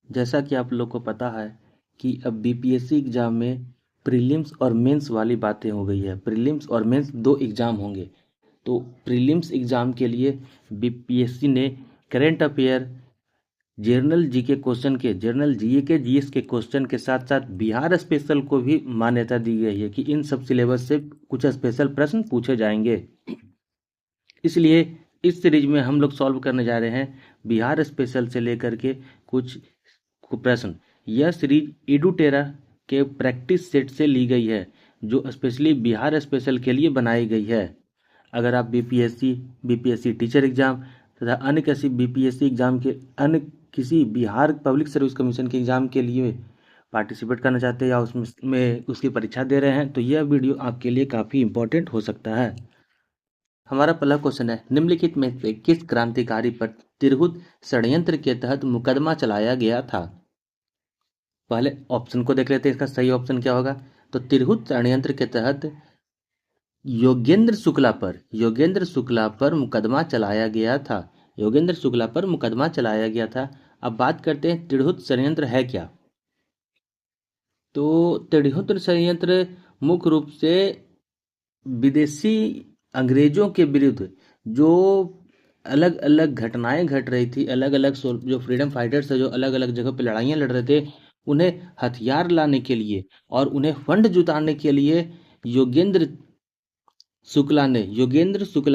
जैसा कि आप लोग को पता है कि अब बीपीएससी एग्जाम में प्रीलिम्स और मेंस वाली बातें हो गई है। प्रीलिम्स और मेंस दो एग्जाम होंगे। तो प्रीलिम्स एग्जाम के लिए बीपीएससी ने करंट अफेयर, जनरल जीए के जीएस के क्वेश्चन के साथ साथ बिहार स्पेशल को भी मान्यता दी गई है कि इन सब सिलेबस से कुछ स्पेशल प्रश्न पूछे जाएंगे। इसलिए इस सीरीज में हम लोग सॉल्व करने जा रहे हैं बिहार स्पेशल से लेकर के कुछ प्रश्न। यह सीरीज एडुटेरा के प्रैक्टिस सेट से ली गई है, जो स्पेशली बिहार स्पेशल के लिए बनाई गई है। अगर आप बीपीएससी टीचर एग्जाम तथा अन्य किसी बिहार पब्लिक सर्विस कमीशन के एग्जाम के लिए पार्टिसिपेट करना चाहते हैं या उसमें उसकी परीक्षा दे रहे हैं, तो यह वीडियो आपके लिए काफ़ी इम्पोर्टेंट हो सकता है। हमारा पहला क्वेश्चन है, निम्नलिखित में से किस क्रांतिकारी पर तिरहुत षड्यंत्र के तहत मुकदमा चलाया गया था? पहले ऑप्शन को देख लेते हैं, इसका सही ऑप्शन क्या होगा। तो तिरहुत षड्यंत्र के तहत योगेंद्र शुक्ला पर मुकदमा चलाया गया था। योगेंद्र शुक्ला पर मुकदमा चलाया गया था। अब बात करते हैं तिरहुत षड्यंत्र है क्या। तो तिरहुत षड्यंत्र मुख्य रूप से विदेशी अंग्रेजों के विरुद्ध जो अलग अलग घटनाएं घट रही थी, अलग अलग जो फ्रीडम फाइटर्स है, जो अलग अलग जगह पे लड़ाइयाँ लड़ रहे थे, उन्हें हथियार लाने के लिए और उन्हें फंड जुटाने के लिए योगेंद्र शुक्ला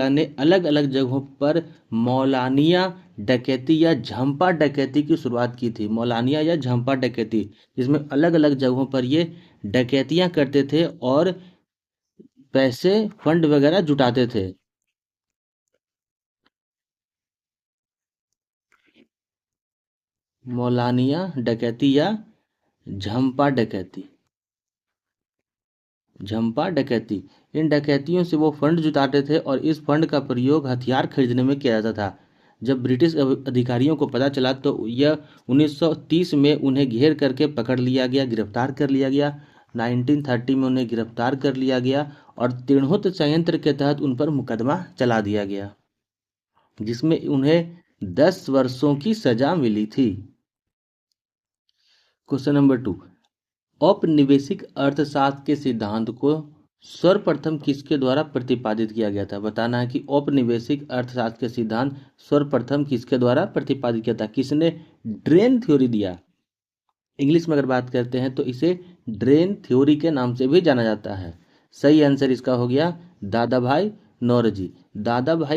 ने अलग अलग जगहों पर मौलानिया डकैती या झंपा डकैती की शुरुआत की थी। मौलानिया या झंपा डकैती, जिसमें अलग अलग जगहों पर ये डकैतियां करते थे और पैसे फंड वगैरह जुटाते थे। मौलानिया डकैती या झंपा डकैती, इन डकैतियों से वो फंड जुटाते थे और इस फंड का प्रयोग हथियार खरीदने में किया जाता था। जब ब्रिटिश अधिकारियों को पता चला तो यह 1930 में उन्हें घेर करके पकड़ लिया गया, गिरफ्तार कर लिया गया। 1930 में उन्हें गिरफ्तार कर लिया गया और तिरहुत षड्यंत्र के तहत उन पर मुकदमा चला दिया गया, जिसमें उन्हें 10 वर्षों की सजा मिली थी। क्वेश्चन नंबर 2, औपनिवेशिक अर्थशास्त्र के सिद्धांत को सर्वप्रथम किसके द्वारा प्रतिपादित किया गया था? बताना है कि औपनिवेशिक अर्थशास्त्र के सिद्धांत सर्वप्रथम किसके द्वारा प्रतिपादित किया था, किसने ड्रेन थ्योरी दिया। इंग्लिश में अगर बात करते हैं तो इसे ड्रेन थ्योरी के नाम से भी जाना जाता है। सही आंसर इसका हो गया दादा भाई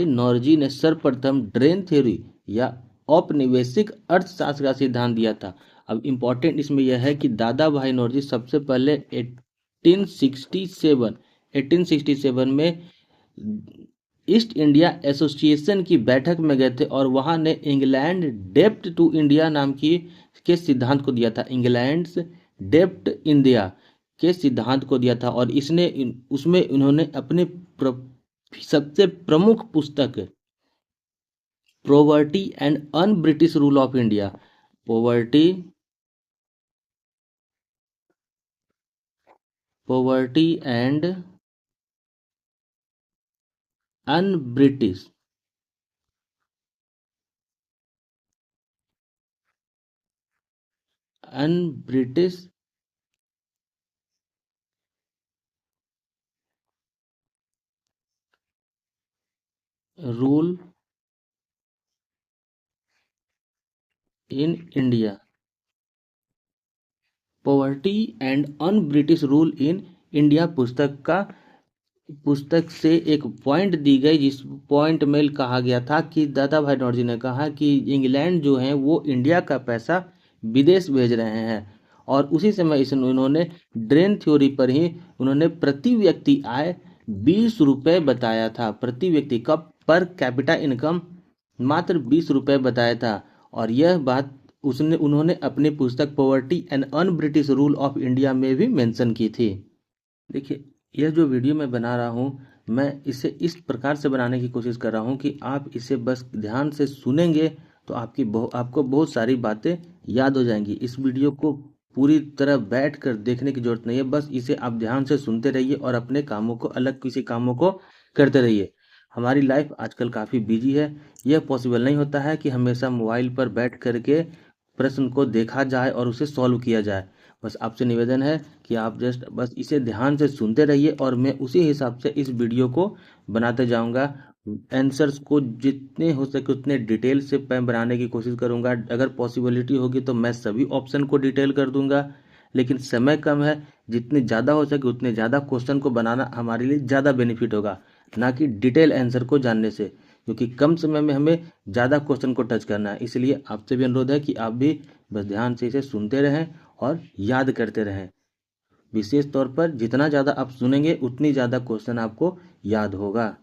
नौरोजी ने सर्वप्रथम ड्रेन थ्योरी या औपनिवेशिक अर्थशास्त्र का सिद्धांत दिया था। अब इम्पोर्टेंट इसमें यह है कि दादा भाई नौरोजी सबसे पहले 1867 में ईस्ट इंडिया एसोसिएशन की बैठक में गए थे और वहां ने इंग्लैंड डेप्ट टू इंडिया नाम की के सिद्धांत को दिया था। इंग्लैंड डेप्ट इंडिया के सिद्धांत को दिया था और उसमें उन्होंने अपने सबसे प्रमुख पुस्तक poverty and un British rule of India, poverty and un British rule in India, poverty and un British rule in India पुस्तक से एक पॉइंट दी गई, जिस पॉइंट में कहा गया था कि दादा भाई नौरोजी ने कहा कि इंग्लैंड जो है वो इंडिया का पैसा विदेश भेज रहे हैं और उसी समय उन्होंने ड्रेन थ्योरी पर ही उन्होंने प्रति व्यक्ति आय 20 रुपये बताया था। प्रति व्यक्ति का पर कैपिटा इनकम मात्र 20 रुपये बताया था और यह बात उन्होंने अपनी पुस्तक poverty and un British rule of India में भी मेंशन की थी। देखिए, यह जो वीडियो मैं बना रहा हूँ, मैं इसे इस प्रकार से बनाने की कोशिश कर रहा हूँ कि आप इसे बस ध्यान से सुनेंगे तो आपको बहुत सारी बातें याद हो जाएंगी। इस वीडियो को पूरी तरह बैठ कर देखने की जरूरत नहीं है, बस इसे आप ध्यान से सुनते रहिए और अपने कामों को किसी कामों को करते रहिए। हमारी लाइफ आजकल काफ़ी बिजी है, यह पॉसिबल नहीं होता है कि हमेशा मोबाइल पर बैठ करके प्रश्न को देखा जाए और उसे सॉल्व किया जाए। बस आपसे निवेदन है कि आप जस्ट बस इसे ध्यान से सुनते रहिए और मैं उसी हिसाब से इस वीडियो को बनाते जाऊंगा। आंसर्स को जितने हो सके उतने डिटेल से मैं बनाने की कोशिश करूंगा। अगर पॉसिबिलिटी होगी तो मैं सभी ऑप्शन को डिटेल कर दूंगा, लेकिन समय कम है। जितने ज़्यादा हो सके उतने ज़्यादा क्वेश्चन को बनाना हमारे लिए ज़्यादा बेनिफिट होगा, ना कि डिटेल आंसर को जानने से, क्योंकि कम समय में हमें ज़्यादा क्वेश्चन को टच करना है। इसलिए आपसे भी अनुरोध है कि आप भी बस ध्यान से इसे सुनते रहें और याद करते रहें। विशेष तौर पर जितना ज़्यादा आप सुनेंगे उतनी ज़्यादा क्वेश्चन आपको याद होगा।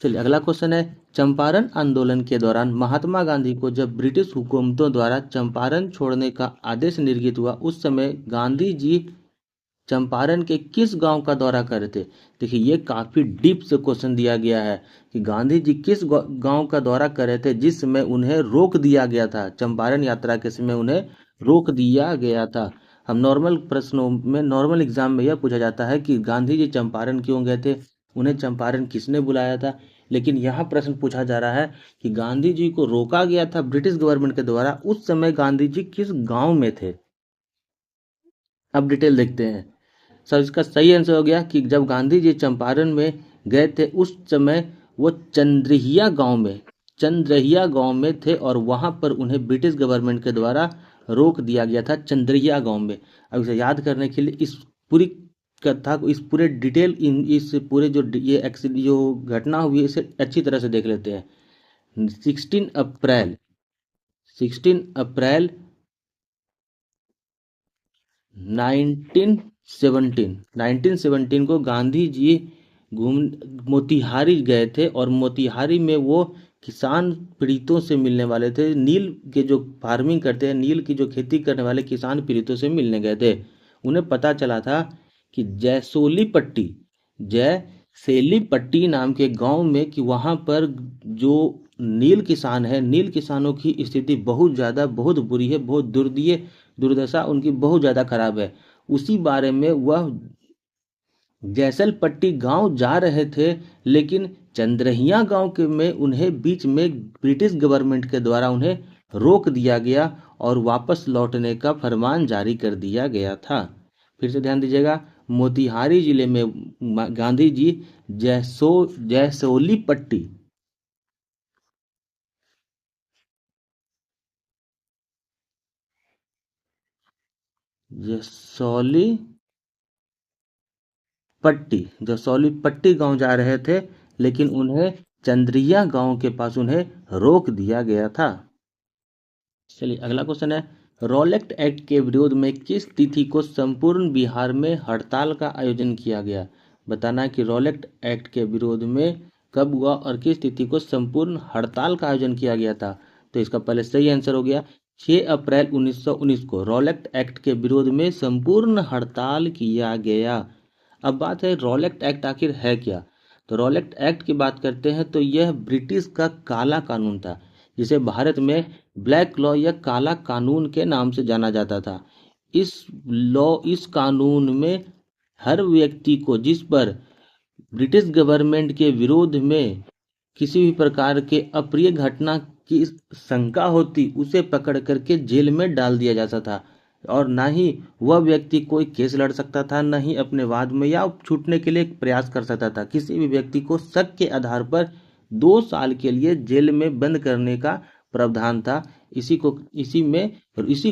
चलिए अगला क्वेश्चन है, चंपारण आंदोलन के दौरान महात्मा गांधी को जब ब्रिटिश हुकूमतों द्वारा चंपारण छोड़ने का आदेश निर्गत हुआ, उस समय गांधी जी चंपारण के किस गांव का दौरा कर रहे थे? देखिए ये काफी डीप से क्वेश्चन दिया गया है कि गांधी जी किस गांव का दौरा कर रहे थे जिस समय उन्हें रोक दिया गया था, चंपारण यात्रा के समय उन्हें रोक दिया गया था। हम नॉर्मल प्रश्नों में, नॉर्मल एग्जाम में यह पूछा जाता है कि गांधी जी चंपारण क्यों गए थे, उन्हें चंपारण किसने बुलाया था। लेकिन यहाँ प्रश्न पूछा जा रहा है कि गांधी जी को रोका गया था ब्रिटिश गवर्नमेंट के द्वारा, उस समय गांधी जी किस गांव में थे। अब डिटेल देखते हैं। सर इसका सही आंसर हो गया कि जब गांधी जी चंपारण में गए थे उस समय वो चंद्रहिया गांव में थे और वहां पर उन्हें ब्रिटिश गवर्नमेंट के द्वारा रोक दिया गया था, चंद्रहिया गांव में। अब इसे याद करने के लिए इस पूरी कथा को, इस पूरे डिटेल, इस पूरे जो घटना हुई है इसे अच्छी तरह से देख लेते हैं। 16 अप्रैल 1917 को गांधी जी घूम मोतिहारी गए थे और मोतिहारी में वो किसान पीड़ितों से मिलने वाले थे। नील के जो फार्मिंग करते हैं, नील की जो खेती करने वाले किसान पीड़ितों से मिलने गए थे। उन्हें पता चला था कि जयसेली पट्टी नाम के गांव में कि वहां पर जो नील किसान है, नील किसानों की स्थिति बहुत ज़्यादा, बहुत बुरी है, बहुत दुर्दशा उनकी बहुत ज़्यादा खराब है। उसी बारे में वह जैसलपट्टी गांव जा रहे थे, लेकिन चंद्रहिया गांव के में उन्हें बीच में ब्रिटिश गवर्नमेंट के द्वारा उन्हें रोक दिया गया और वापस लौटने का फरमान जारी कर दिया गया था। फिर से ध्यान दीजिएगा, मोतिहारी जिले में गांधी जी जैसोली पट्टी जसौली जसौली पट्टी गांव जा रहे थे, लेकिन उन्हें चंद्रिया गांव के पास उन्हें रोक दिया गया था। चलिए अगला क्वेश्चन है, रॉलेट एक्ट के विरोध में किस तिथि को संपूर्ण बिहार में हड़ताल का आयोजन किया गया? बताना कि रॉलेट एक्ट के विरोध में कब हुआ और किस तिथि को संपूर्ण हड़ताल का आयोजन किया गया था। तो इसका पहले सही आंसर हो गया 6 अप्रैल 1919 को रॉलेट एक्ट के विरोध में संपूर्ण हड़ताल किया गया। अब बात है रॉलेट एक्ट आखिर है क्या। तो रॉलेट एक्ट की बात करते हैं तो यह ब्रिटिश का काला कानून था, जिसे भारत में ब्लैक लॉ या काला कानून के नाम से जाना जाता था। इस कानून में हर व्यक्ति को जिस पर ब्रिटिश गवर्नमेंट के विरोध में किसी भी प्रकार के अप्रिय घटना की शंका होती, उसे पकड़ करके जेल में डाल दिया जाता था और ना ही वह व्यक्ति कोई केस लड़ सकता था, ना ही अपने वाद में या छूटने के लिए प्रयास कर सकता था। किसी भी व्यक्ति को शक के आधार पर 2 साल के लिए जेल में बंद करने का प्रावधान था। इसी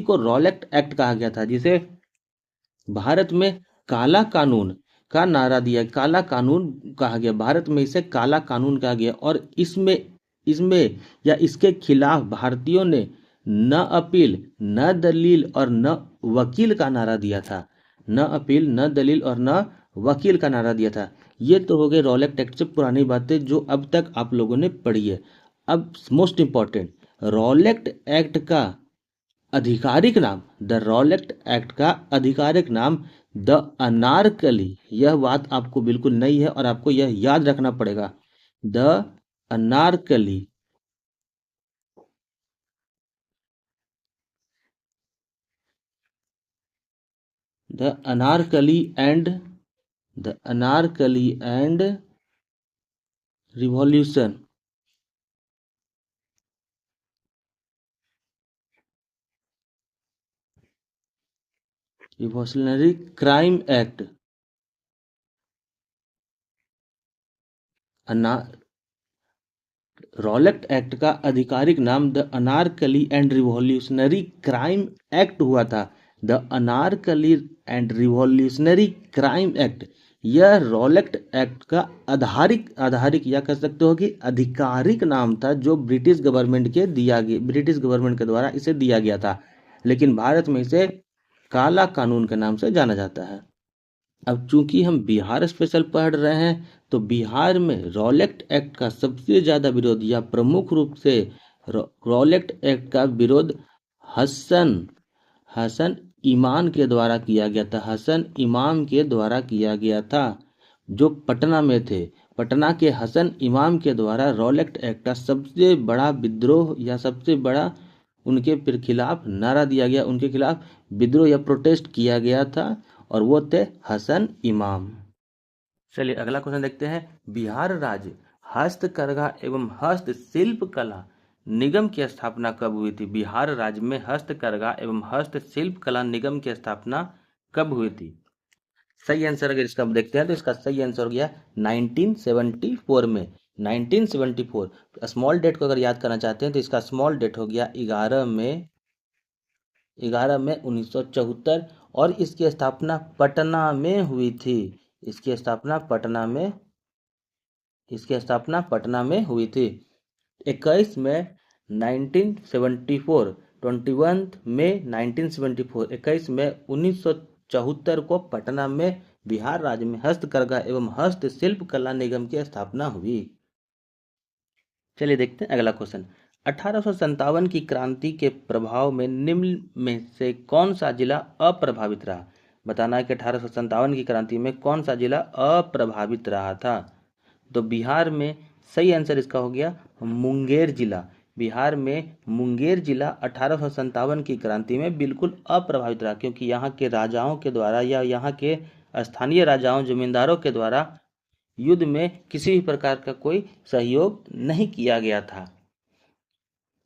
को रॉलेट एक्ट कहा गया था, जिसे भारत में काला कानून का नारा दिया, काला कानून कहा गया। भारत में इसे काला कानून कहा गया और इसमें इसमें या इसके खिलाफ भारतीयों ने न अपील, न दलील और न वकील का नारा दिया था। न अपील, न दलील और न वकील का नारा दिया था। ये तो हो गए रॉलेट एक्ट से पुरानी बातें जो अब तक आप लोगों ने पढ़ी है। अब मोस्ट इंपॉर्टेंट, रॉलेट एक्ट का आधिकारिक नाम, द रॉलेट एक्ट का आधिकारिक नाम द अनारकली। यह बात आपको बिल्कुल नई है और आपको यह याद रखना पड़ेगा। The Anarkali, the Anarkali and the Anarkali and revolution revolutionary crime act, Rowlatt act का आधिकारिक नाम the Anarkali and revolutionary crime act हुआ था। The Anarkali and revolutionary crime act, यह रॉलेट एक्ट का आधारिक या कह सकते हो कि आधिकारिक नाम था, जो ब्रिटिश गवर्नमेंट के द्वारा इसे दिया गया था, लेकिन भारत में इसे काला कानून के नाम से जाना जाता है। अब चूंकि हम बिहार स्पेशल पढ़ रहे हैं, तो बिहार में रॉलेट एक्ट का सबसे ज़्यादा विरोध या प्रमुख रूप से रॉलेट एक्ट का विरोध हसन इमाम के द्वारा किया गया था। हसन इमाम के द्वारा किया गया था, जो पटना में थे। पटना के हसन इमाम के द्वारा रॉलेट एक्ट का सबसे बड़ा विद्रोह या सबसे बड़ा उनके फिर खिलाफ नारा दिया गया, उनके खिलाफ विद्रोह या प्रोटेस्ट किया गया था, और वो थे हसन इमाम। चलिए अगला क्वेश्चन देखते हैं। बिहार राज्य हस्तकरघा एवं हस्तशिल्प कला निगम की स्थापना कब हुई थी? बिहार राज्य में हस्तकरघा एवं हस्तशिल्प कला निगम की स्थापना कब हुई थी? सही आंसर अगर इसका देखते हैं तो इसका सही आंसर हो गया 1974 में। 1974 स्मॉल डेट को अगर याद करना चाहते हैं तो इसका स्मॉल डेट हो गया 11 मई 1974, और इसकी स्थापना पटना में हुई थी। इसकी स्थापना पटना में हुई थी। 21 मई 1974, 21 मई 1974, 21 मई 1974 को पटना में बिहार राज्य में हस्तकरघा एवं हस्तशिल्प कला निगम की स्थापना हुई। चलिए देखते हैं अगला क्वेश्चन। 1857 की क्रांति के प्रभाव में निम्न में से कौन सा जिला अप्रभावित रहा? बताना है कि 1857 की क्रांति में कौन सा जिला अप्रभावित रहा था। तो बिहार में सही आंसर इसका हो गया मुंगेर जिला। बिहार में मुंगेर जिला 1857 की क्रांति में बिल्कुल अप्रभावित रहा, क्योंकि यहाँ के राजाओं के द्वारा या यहाँ के स्थानीय राजाओं जमींदारों के द्वारा युद्ध में किसी भी प्रकार का कोई सहयोग नहीं किया गया था।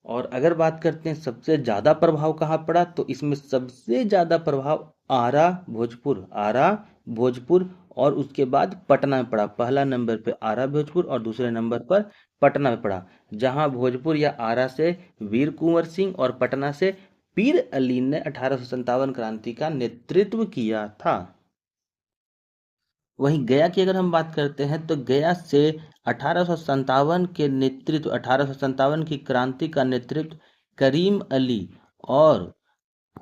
और अगर बात करते हैं सबसे ज़्यादा प्रभाव कहाँ पड़ा, तो इसमें सबसे ज़्यादा प्रभाव आरा भोजपुर और उसके बाद पटना में पड़ा। पहला नंबर पे आरा भोजपुर और दूसरे नंबर पर पटना में पड़ा, जहां भोजपुर या आरा से वीर कुंवर सिंह और पटना से पीर अली ने 1857 क्रांति का नेतृत्व किया था। वहीं गया की अगर हम बात करते हैं तो गया से 1857 के नेतृत्व 1857 की क्रांति का नेतृत्व करीम अली और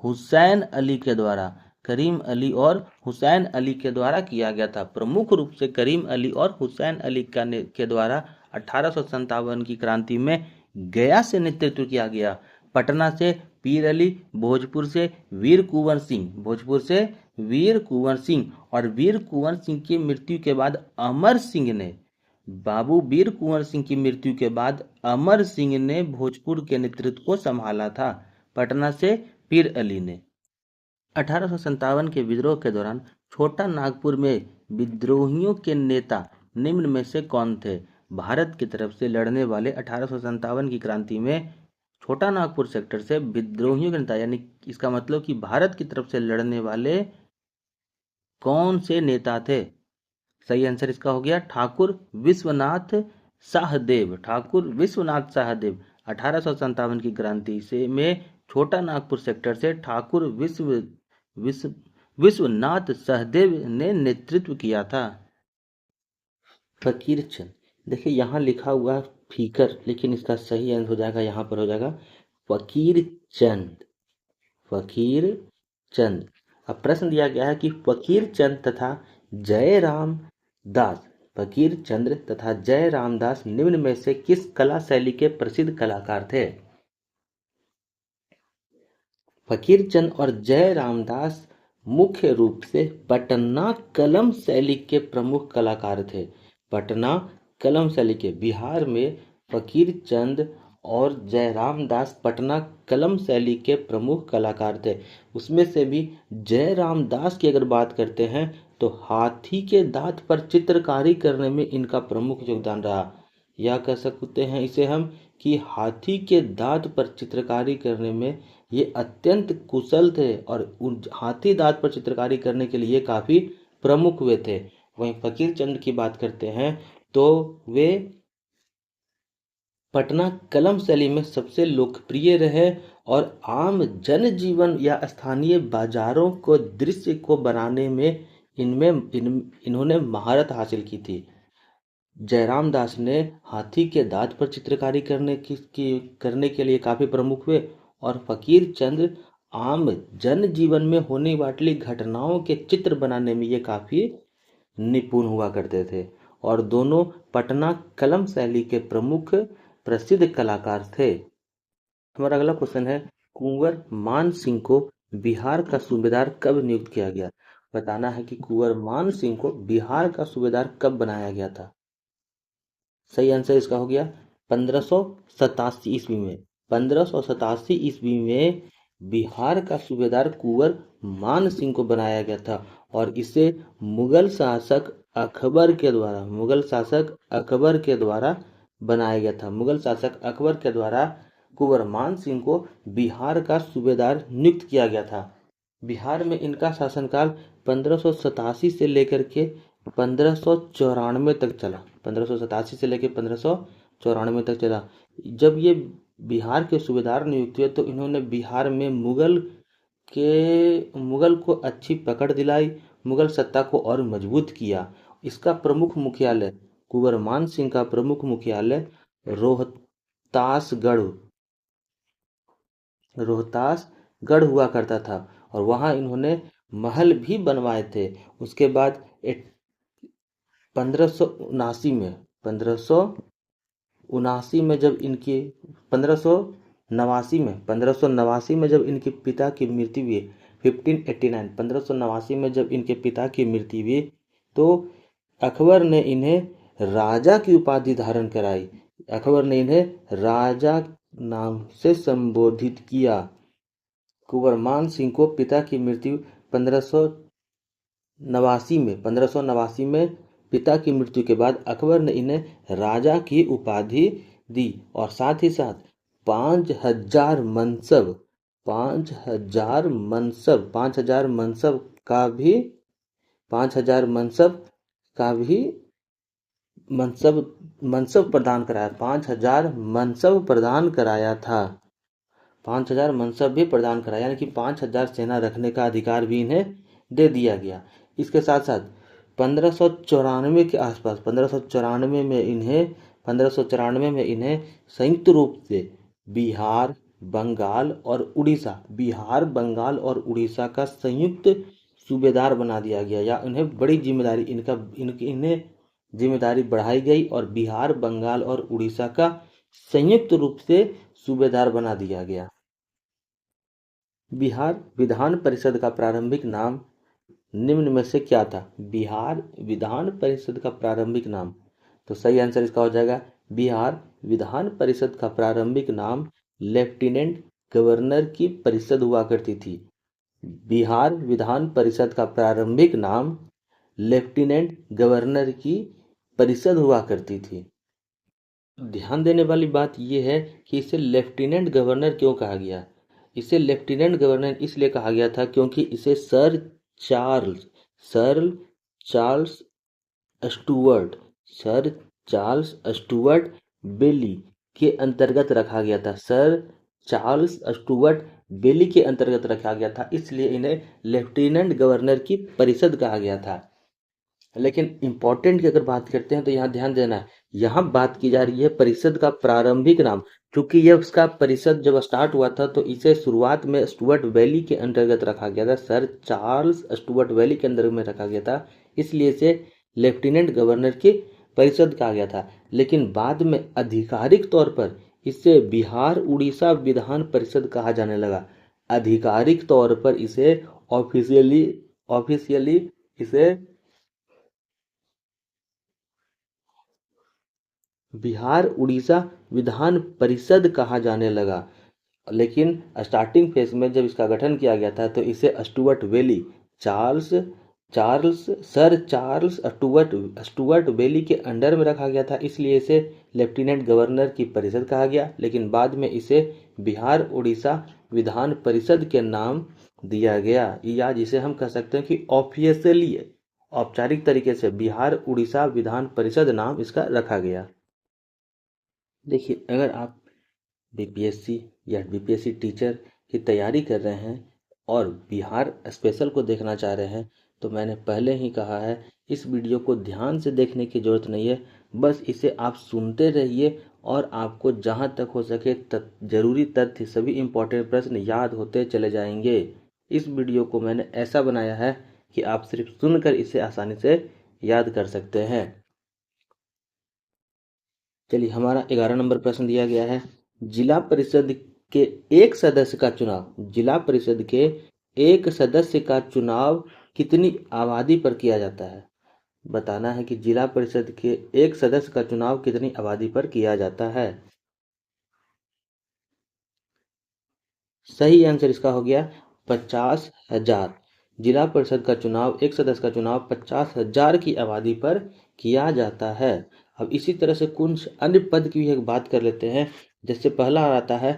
हुसैन अली के द्वारा किया गया था। प्रमुख रूप से करीम अली और हुसैन अली के द्वारा 1857 की क्रांति में गया से नेतृत्व किया गया। पटना से पीर अली, भोजपुर से वीर कुंवर सिंह और वीर कुंवर सिंह की मृत्यु के बाद अमर सिंह ने भोजपुर के नेतृत्व को संभाला था। पटना से पीर अली ने 1857 के विद्रोह के दौरान छोटा नागपुर में विद्रोहियों के नेता निम्न में से कौन थे? भारत की तरफ से लड़ने वाले 1857 की क्रांति में छोटा नागपुर सेक्टर से विद्रोहियों के नेता, यानी इसका मतलब कि भारत की तरफ से लड़ने वाले कौन से नेता थे? सही आंसर इसका हो गया ठाकुर विश्वनाथ शाहदेव। 1857 की क्रांति से में छोटा नागपुर सेक्टर से ठाकुर विश्वनाथ शाहदेव ने नेतृत्व किया था। फकीर चंद, देखिए यहाँ लिखा हुआ फीकर, लेकिन इसका सही आंसर हो जाएगा, यहाँ पर हो जाएगा फकीर चंद। अब प्रश्न दिया गया है कि फकीर चंद तथा जयराम दास निम्न में से किस कला शैली के प्रसिद्ध कलाकार थे? फकीर चंद और जयराम दास मुख्य रूप से पटना कलम शैली के प्रमुख कलाकार थे। पटना कलम शैली के बिहार में फकीर चंद और जयराम दास पटना कलम शैली के प्रमुख कलाकार थे। उसमें से भी जयराम दास की अगर बात करते हैं तो हाथी के दांत पर चित्रकारी करने में इनका प्रमुख योगदान रहा। या कह सकते हैं इसे हम कि हाथी के दांत पर चित्रकारी करने में ये अत्यंत कुशल थे और उन हाथी दांत पर चित्रकारी करने के लिए काफ़ी प्रमुख हुए थे। वहीं फकीर चंद की बात करते हैं तो वे पटना कलम शैली में सबसे लोकप्रिय रहे और आम जनजीवन या स्थानीय बाजारों को दृश्य को बनाने में इन्होंने महारत हासिल की थी। जयराम दास ने हाथी के दांत पर चित्रकारी करने के लिए काफ़ी प्रमुख हुए और फकीर चंद आम जनजीवन में होने वाली घटनाओं के चित्र बनाने में ये काफ़ी निपुण हुआ करते थे और दोनों पटना कलम शैली के प्रमुख प्रसिद्ध कलाकार थे। हमारा अगला क्वेश्चन है, कुंवर मान सिंह को बिहार का सूबेदार कब नियुक्त किया गया? बताना है कि कुंवर मान सिंह को बिहार का सूबेदार कब बनाया गया था। सही आंसर इसका हो गया 1587 ईस्वी में। 1587 ईस्वी में बिहार का सूबेदार कुंवर मान सिंह को बनाया गया था और इसे मुगल शासक अकबर के द्वारा बनाया गया था। मुगल शासक अकबर के द्वारा कुंवर मान सिंह को बिहार का सूबेदार नियुक्त किया गया था। बिहार में इनका शासनकाल 1587 से लेकर के 1594 तक चला। 1587 से लेकर 1594 तक चला। जब ये बिहार के सूबेदार नियुक्त हुए तो इन्होंने बिहार में मुगल को अच्छी पकड़ दिलाई, मुगल सत्ता को और मजबूत किया। इसका प्रमुख मुख्यालय कुंवर मान सिंह का प्रमुख मुख्यालय रोहतासगढ़ हुआ करता था और वहाँ इन्होंने महल भी बनवाए थे। उसके बाद 1579 में जब इनकी 1589 में जब इनके पिता की मृत्यु हुई 1589 में जब इनके पिता की मृत्यु हुई तो अकबर ने इन्हें राजा की उपाधि धारण कराई। अकबर ने इन्हें राजा नाम से संबोधित किया। कुंवर मान सिंह को पिता की मृत्यु 1589 में पिता की मृत्यु के बाद अकबर ने इन्हें राजा की उपाधि दी और साथ ही साथ 5000 मनसब प्रदान कराया। 5000 मनसब प्रदान कराया था। 5000 मनसब भी प्रदान कराया, यानी कि 5000 सेना रखने का अधिकार भी इन्हें दे दिया गया। इसके साथ साथ 1594 के आसपास 1594 में इन्हें संयुक्त रूप से बिहार बंगाल और उड़ीसा का संयुक्त सूबेदार बना दिया गया या इन्हें बड़ी जिम्मेदारी इन्हें जिम्मेदारी बढ़ाई गई और बिहार बंगाल और उड़ीसा का संयुक्त रूप से सूबेदार बना दिया गया। बिहार विधान परिषद का प्रारंभिक नाम निम्न में से क्या था? बिहार विधान परिषद का प्रारंभिक नाम, तो सही आंसर इसका हो जाएगा बिहार विधान परिषद का प्रारंभिक नाम लेफ्टिनेंट गवर्नर की परिषद हुआ करती थी। बिहार विधान परिषद का प्रारंभिक नाम लेफ्टिनेंट गवर्नर की परिषद हुआ करती थी। ध्यान देने वाली बात यह है कि इसे लेफ्टिनेंट गवर्नर क्यों कहा गया? इसे लेफ्टिनेंट गवर्नर इसलिए कहा गया था क्योंकि इसे सर चार्ल्स स्टुअर्ट बेली के अंतर्गत रखा गया था। सर चार्ल्स स्टुअर्ट बेली के अंतर्गत रखा गया था, इसलिए इन्हें लेफ्टिनेंट गवर्नर की परिषद कहा गया था। लेकिन इंपॉर्टेंट की अगर बात करते हैं तो यहाँ ध्यान देना है, यहाँ बात की जा रही है परिषद का प्रारंभिक नाम, क्योंकि यह उसका परिषद जब स्टार्ट हुआ था तो इसे शुरुआत में स्टुअर्ट वैली के अंतर्गत रखा गया था। सर चार्ल्स स्टुअर्ट वैली के अंदर में रखा गया था, इसलिए इसे लेफ्टिनेंट गवर्नर की परिषद कहा गया था। लेकिन बाद में आधिकारिक तौर पर इसे बिहार उड़ीसा विधान परिषद कहा जाने लगा। आधिकारिक तौर पर इसे ऑफिशियली इसे बिहार उड़ीसा विधान परिषद कहा जाने लगा। लेकिन स्टार्टिंग फेज में जब इसका गठन किया गया था तो इसे Stuart valley sir Charles Stuart valley के अंडर में रखा गया था, इसलिए इसे लेफ्टिनेंट गवर्नर की परिषद कहा गया। लेकिन बाद में इसे बिहार उड़ीसा विधान परिषद के नाम दिया गया, या जिसे हम कह सकते हैं कि ऑफिशियली औपचारिक तरीके से बिहार उड़ीसा विधान परिषद नाम इसका रखा गया। देखिए, अगर आप बीपीएससी या बीपीएससी टीचर की तैयारी कर रहे हैं और बिहार स्पेशल को देखना चाह रहे हैं, तो मैंने पहले ही कहा है, इस वीडियो को ध्यान से देखने की ज़रूरत नहीं है, बस इसे आप सुनते रहिए और आपको जहाँ तक हो सके जरूरी तथ्य, सभी इम्पोर्टेंट प्रश्न याद होते चले जाएंगे। इस वीडियो को मैंने ऐसा बनाया है कि आप सिर्फ सुनकर इसे आसानी से याद कर सकते हैं। चलिए, हमारा 11 नंबर प्रश्न दिया गया है, जिला परिषद के एक सदस्य का चुनाव, जिला परिषद के एक सदस्य का चुनाव कितनी आबादी पर किया जाता है? बताना है कि जिला परिषद के एक सदस्य का चुनाव कितनी आबादी पर किया जाता है। सही आंसर इसका हो गया 50,000। जिला परिषद का चुनाव, एक सदस्य का चुनाव 50,000 की आबादी पर किया जाता है। अब इसी तरह से कुछ अन्य पद की भी एक बात कर लेते हैं। जैसे पहला आता है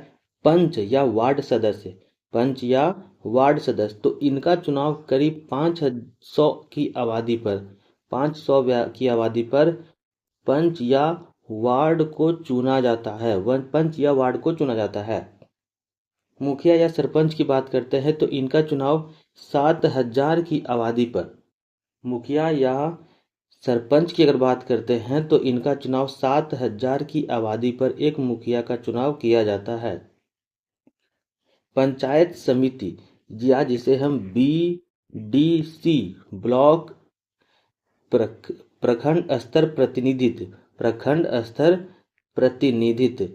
पंच या वार्ड सदस्य, पंच या वार्ड सदस्य, तो इनका चुनाव करीब 500 की आबादी पर, 500 की आबादी पर पंच या वार्ड को चुना जाता है, पंच या वार्ड को चुना जाता है। मुखिया या सरपंच की बात करते हैं तो इनका चुनाव 7,000 की आबादी पर, मुखिया या सरपंच की अगर बात करते हैं तो इनका चुनाव 7,000 की आबादी पर एक मुखिया का चुनाव किया जाता है। पंचायत समिति, या जिसे हम BDC, ब्लॉक प्रखंड स्तर प्रतिनिधित्व, प्रखंड स्तर प्रतिनिधित्व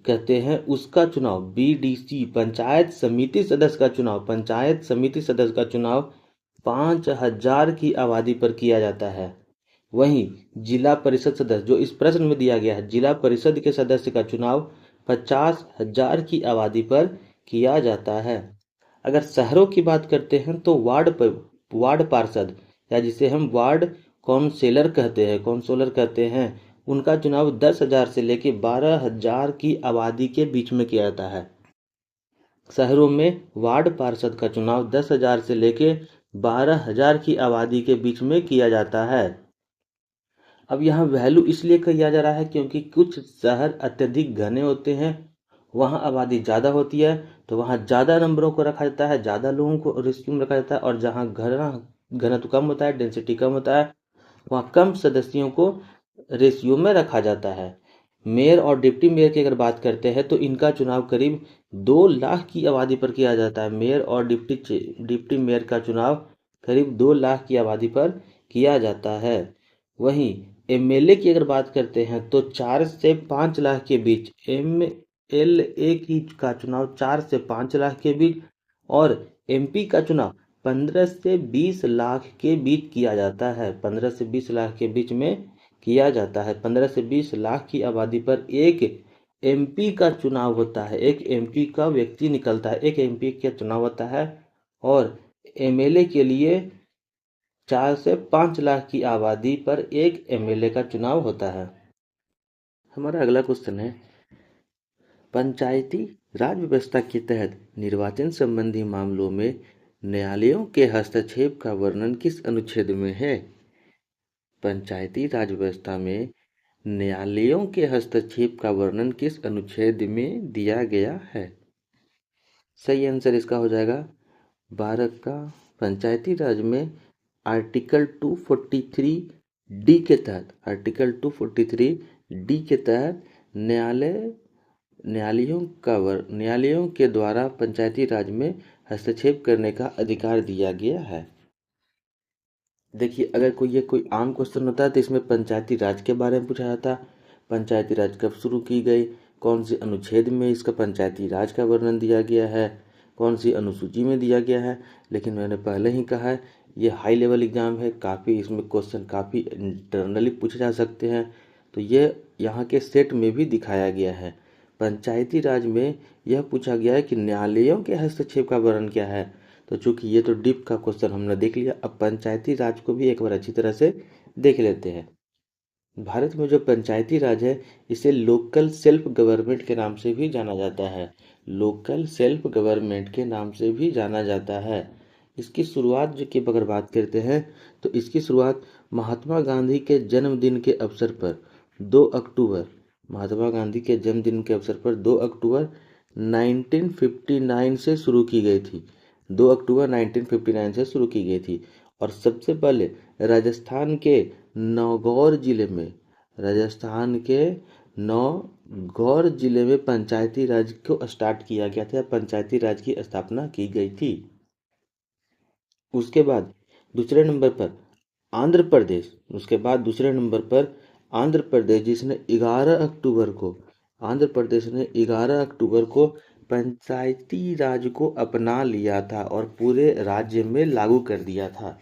कहते हैं, उसका चुनाव BDC, पंचायत समिति सदस्य का चुनाव, पंचायत समिति सदस्य का चुनाव 5,000 की आबादी पर किया जाता है। वहीं जिला परिषद सदस्य, जो इस प्रश्न में दिया गया है, जिला परिषद के सदस्य का चुनाव 50,000 की आबादी पर किया जाता है। अगर शहरों की बात करते हैं तो वार्ड पार्षद, या जिसे हम वार्ड काउंसलर कहते हैं, उनका चुनाव 10,000 से लेकर 12,000 की आबादी के बीच में किया जाता है। शहरों में वार्ड पार्षद का चुनाव 10,000 से लेकर 12,000 की आबादी के बीच में किया जाता है। अब यहाँ वैल्यू इसलिए किया जा रहा है क्योंकि कुछ शहर अत्यधिक घने होते हैं, वहाँ आबादी ज़्यादा होती है, तो वहाँ ज़्यादा नंबरों को रखा जाता है, ज़्यादा लोगों को रेस्क्यू में रखा जाता है, और जहाँ घनत्व कम होता है, डेंसिटी कम होता है, वहाँ कम सदस्यों को रेशियो में रखा जाता है। मेयर और डिप्टी मेयर की अगर बात करते हैं तो इनका चुनाव करीब 2 लाख की आबादी पर किया जाता है। मेयर और डिप्टी मेयर का चुनाव करीब 2 लाख की आबादी पर किया जाता है। वहीं MLA की अगर बात करते हैं तो 4 से 5 लाख के बीच, MLA की का चुनाव 4 से 5 लाख के बीच, और MP का चुनाव 15 से 20 लाख के बीच किया जाता है, 15 से 20 लाख के बीच में किया जाता है। 15 से 20 लाख की आबादी पर एक MP का चुनाव होता है, एक MP का व्यक्ति निकलता है, एक MP का चुनाव होता है। और MLA के लिए 4 से 5 लाख की आबादी पर एक MLA का चुनाव होता है। हमारा अगला क्वेश्चन है, पंचायती राज व्यवस्था के तहत निर्वाचन संबंधी मामलों में न्यायालयों के हस्तक्षेप का वर्णन किस अनुच्छेद में है? पंचायती राज व्यवस्था में न्यायालयों के हस्तक्षेप का वर्णन किस अनुच्छेद में दिया गया है? सही आंसर इसका हो जाएगा 12 का। पंचायती राज में आर्टिकल 243D के तहत, आर्टिकल 243D के तहत न्यायालयों के द्वारा पंचायती राज में हस्तक्षेप करने का अधिकार दिया गया है। देखिए, अगर कोई आम क्वेश्चन होता है तो इसमें पंचायती राज के बारे में पूछा जाता, पंचायती राज कब शुरू की गई, कौन से अनुच्छेद में इसका पंचायती राज का वर्णन दिया गया है, कौन सी अनुसूची में दिया गया है। लेकिन मैंने पहले ही कहा है, ये हाई लेवल एग्जाम है, काफ़ी इसमें क्वेश्चन काफ़ी इंटरनली पूछे जा सकते हैं, तो ये यहाँ के सेट में भी दिखाया गया है। पंचायती राज में यह पूछा गया है कि न्यायालयों के हस्तक्षेप का वर्णन क्या है। तो चूंकि ये तो डीप का क्वेश्चन हमने देख लिया, अब पंचायती राज को भी एक बार अच्छी तरह से देख लेते हैं। भारत में जो पंचायती राज है इसे लोकल सेल्फ गवर्नमेंट के नाम से भी जाना जाता है। लोकल सेल्फ गवर्नमेंट के नाम से भी जाना जाता है। इसकी शुरुआत जो की अगर बात करते हैं तो इसकी शुरुआत महात्मा गांधी के जन्मदिन के अवसर पर 2 अक्टूबर महात्मा गांधी के जन्मदिन के अवसर पर 2 अक्टूबर 1959 से शुरू की गई थी। 2 अक्टूबर 1959 से शुरू की गई थी और सबसे पहले राजस्थान के नागौर जिले में पंचायती राज को स्टार्ट किया गया था। पंचायती राज की स्थापना की गई थी। उसके बाद दूसरे नंबर पर आंध्र प्रदेश उसके बाद दूसरे नंबर पर आंध्र प्रदेश जिसने 11 अक्टूबर को आंध्र प्रदेश ने 11 अक्टूबर को पंचायती राज को अपना लिया था और पूरे राज्य में लागू कर दिया था।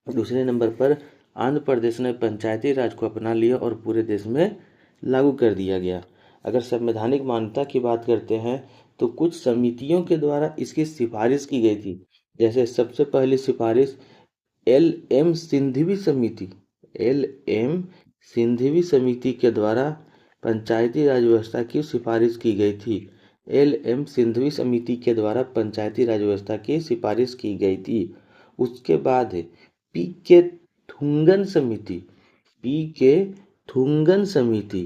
दूसरे नंबर पर आंध्र प्रदेश ने पंचायती राज को अपना लिया और पूरे देश में लागू कर दिया गया। अगर संवैधानिक मान्यता की बात करते हैं तो कुछ समितियों के द्वारा इसकी सिफारिश की गई थी। जैसे सबसे पहली सिफारिश एल.एम. सिंघवी समिति के द्वारा पंचायती राज व्यवस्था की सिफारिश की गई थी। एल.एम. सिंघवी समिति के द्वारा पंचायती राज व्यवस्था की सिफारिश की गई थी। उसके बाद है पी के थुंगन समिति पी के थुंगन समिति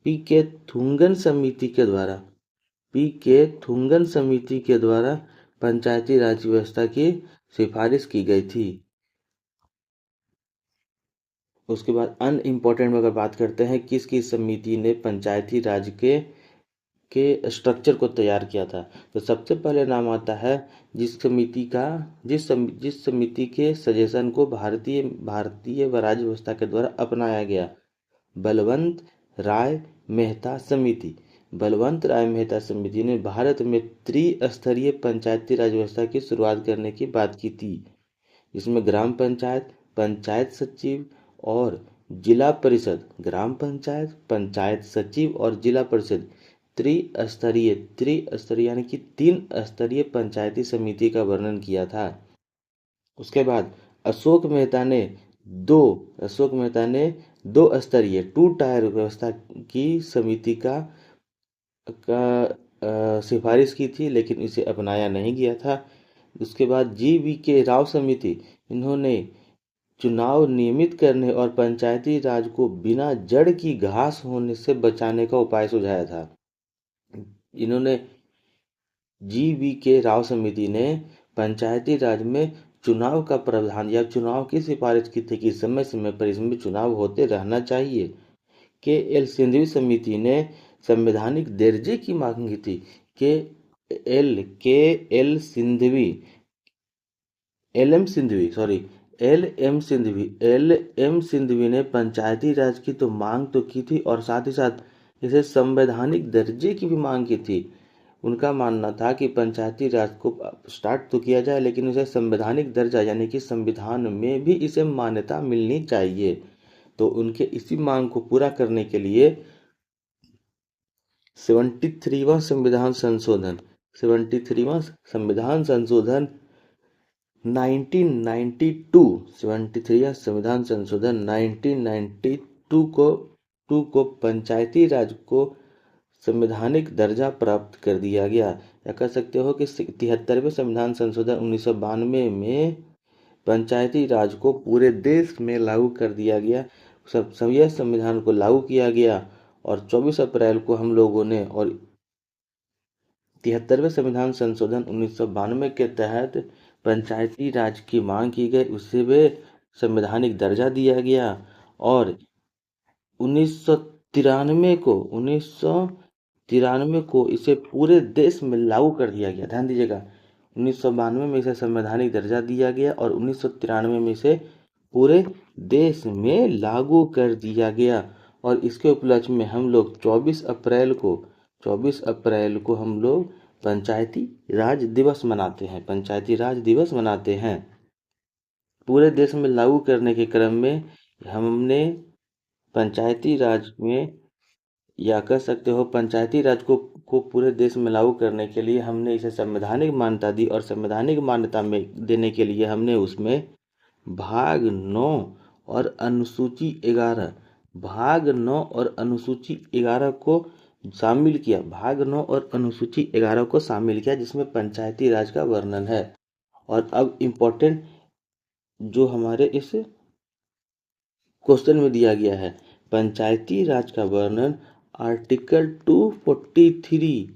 पी के थुंगन समिति के द्वारा पंचायती राज व्यवस्था की सिफारिश की गई थी। उसके बाद अनइम्पोर्टेंट में अगर बात करते हैं किस किस समिति ने पंचायती राज के स्ट्रक्चर को तैयार किया था, तो सबसे पहले नाम आता है जिस समिति के सजेशन को भारतीय राज्य व्यवस्था के द्वारा अपनाया गया, बलवंत राय मेहता समिति ने भारत में त्रिस्तरीय पंचायती राज व्यवस्था की शुरुआत करने की बात की थी। इसमें ग्राम पंचायत, पंचायत सचिव और जिला परिषद, ग्राम पंचायत, पंचायत सचिव और जिला परिषद त्रिस्तरीय यानी कि 3 स्तरीय पंचायती समिति का वर्णन किया था। उसके बाद अशोक मेहता ने 2 स्तरीय 2 टायर व्यवस्था की समिति का सिफारिश की थी, लेकिन इसे अपनाया नहीं गया था। उसके बाद जी.वी.के. राव समिति, इन्होंने चुनाव नियमित करने और पंचायती राज को बिना जड़ की घास होने से बचाने का उपाय सुझाया था। जी.वी.के. राव समिति ने पंचायती राज में चुनाव का प्रावधान या चुनाव की सिफारिश की थी कि समय समय पर इसमें चुनाव होते रहना चाहिए। के.एल. सिंघवी समिति ने संवैधानिक दर्जे की मांग की थी। एल.एम. सिंघवी ने पंचायती राज की तो मांग तो की थी और साथ ही साथ इसे संवैधानिक दर्जे की भी मांग की थी। उनका मानना था कि पंचायती राज को स्टार्ट तो किया जाए, लेकिन उसे संवैधानिक दर्जा यानी कि संविधान में भी इसे मान्यता मिलनी चाहिए। तो उनके इसी मांग को पूरा करने के लिए 73वां संविधान संशोधन 1992 को पंचायती राज को संवैधानिक दर्जा प्राप्त कर दिया गया। या कह सकते हो कि 73वें संविधान संशोधन 1992 में पंचायती राज को पूरे देश में लागू कर दिया गया। सभी संविधान को लागू किया गया और 24 अप्रैल को हम लोगों ने और 73वें संविधान संशोधन 1992 के तहत पंचायती राज की मांग की गई, उसे वे संवैधानिक दर्जा दिया गया और 1993 को इसे पूरे देश में लागू कर दिया गया। ध्यान दीजिएगा, 1992 में इसे संवैधानिक दर्जा दिया गया और 1993 में इसे पूरे देश में लागू कर दिया गया। और इसके उपलक्ष्य में हम लोग 24 अप्रैल को हम लोग पंचायती राज दिवस मनाते हैं। पूरे देश में लागू करने के क्रम में हमने पंचायती राज में या कह सकते हो पंचायती राज को पूरे देश में लागू करने के लिए हमने इसे संवैधानिक मान्यता दी और संवैधानिक मान्यता में देने के लिए हमने उसमें भाग 9 और अनुसूची 11 को शामिल किया, भाग 9 और अनुसूची 11 को शामिल किया, जिसमें पंचायती राज का वर्णन है। और अब इम्पोर्टेंट जो हमारे इस क्वेश्चन में दिया गया है, पंचायती राज का वर्णन आर्टिकल 243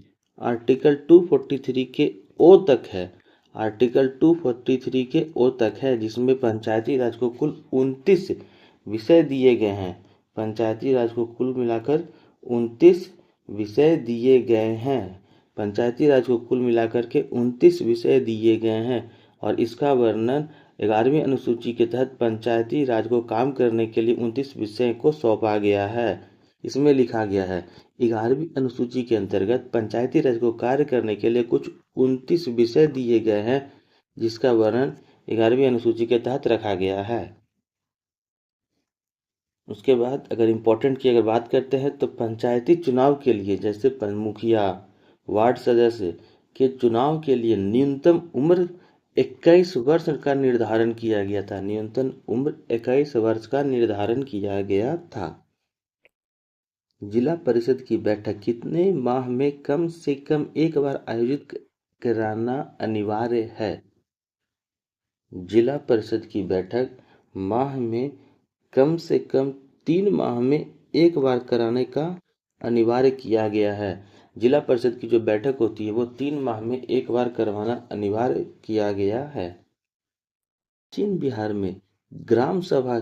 आर्टिकल 243 के ओ तक है। आर्टिकल 243 के ओ तक है, जिसमें पंचायती राज को कुल 29 विषय दिए गए हैं। पंचायती राज को कुल मिलाकर 29 विषय दिए गए हैं। पंचायती राज को कुल मिलाकर के 29 विषय दिए गए हैं और इसका वर्णन 11वीं अनुसूची के तहत पंचायती राज को काम करने के लिए 29 विषय को सौंपा गया है। इसमें लिखा गया है 11वीं अनुसूची के अंतर्गत पंचायती राज को कार्य करने के लिए कुछ 29 विषय दिए गए हैं, जिसका वर्णन 11वीं अनुसूची के तहत रखा गया है। उसके बाद अगर इम्पोर्टेंट की अगर बात करते हैं तो पंचायती चुनाव के लिए जैसे मुखिया, वार्ड सदस्य के चुनाव के लिए न्यूनतम उम्र 21 वर्ष का निर्धारण किया गया था। न्यूनतम उम्र 21 वर्ष का निर्धारण किया गया था। जिला परिषद की बैठक कितने माह में कम से कम एक बार आयोजित कराना अनिवार्य है? जिला परिषद की बैठक माह में कम से कम 3 माह में एक बार कराने का अनिवार्य किया गया है। जिला परिषद की जो बैठक होती है वो 3 माह में एक बार करवाना अनिवार्य किया गया है। प्राचीन बिहार में ग्राम सभा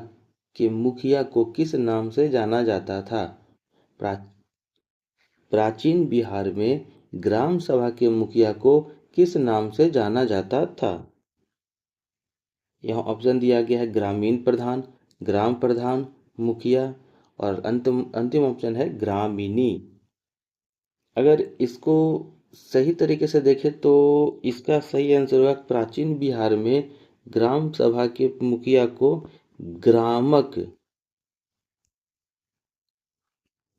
के मुखिया को किस नाम से जाना जाता था? प्राचीन बिहार में ग्राम सभा के मुखिया को किस नाम से जाना जाता था? यहाँ ऑप्शन दिया गया है ग्रामीण प्रधान, ग्राम प्रधान, मुखिया और अंतिम ऑप्शन है ग्रामीणी। अगर इसको सही तरीके से देखें तो इसका सही आंसर होगा प्राचीन बिहार में ग्राम सभा के मुखिया को ग्रामक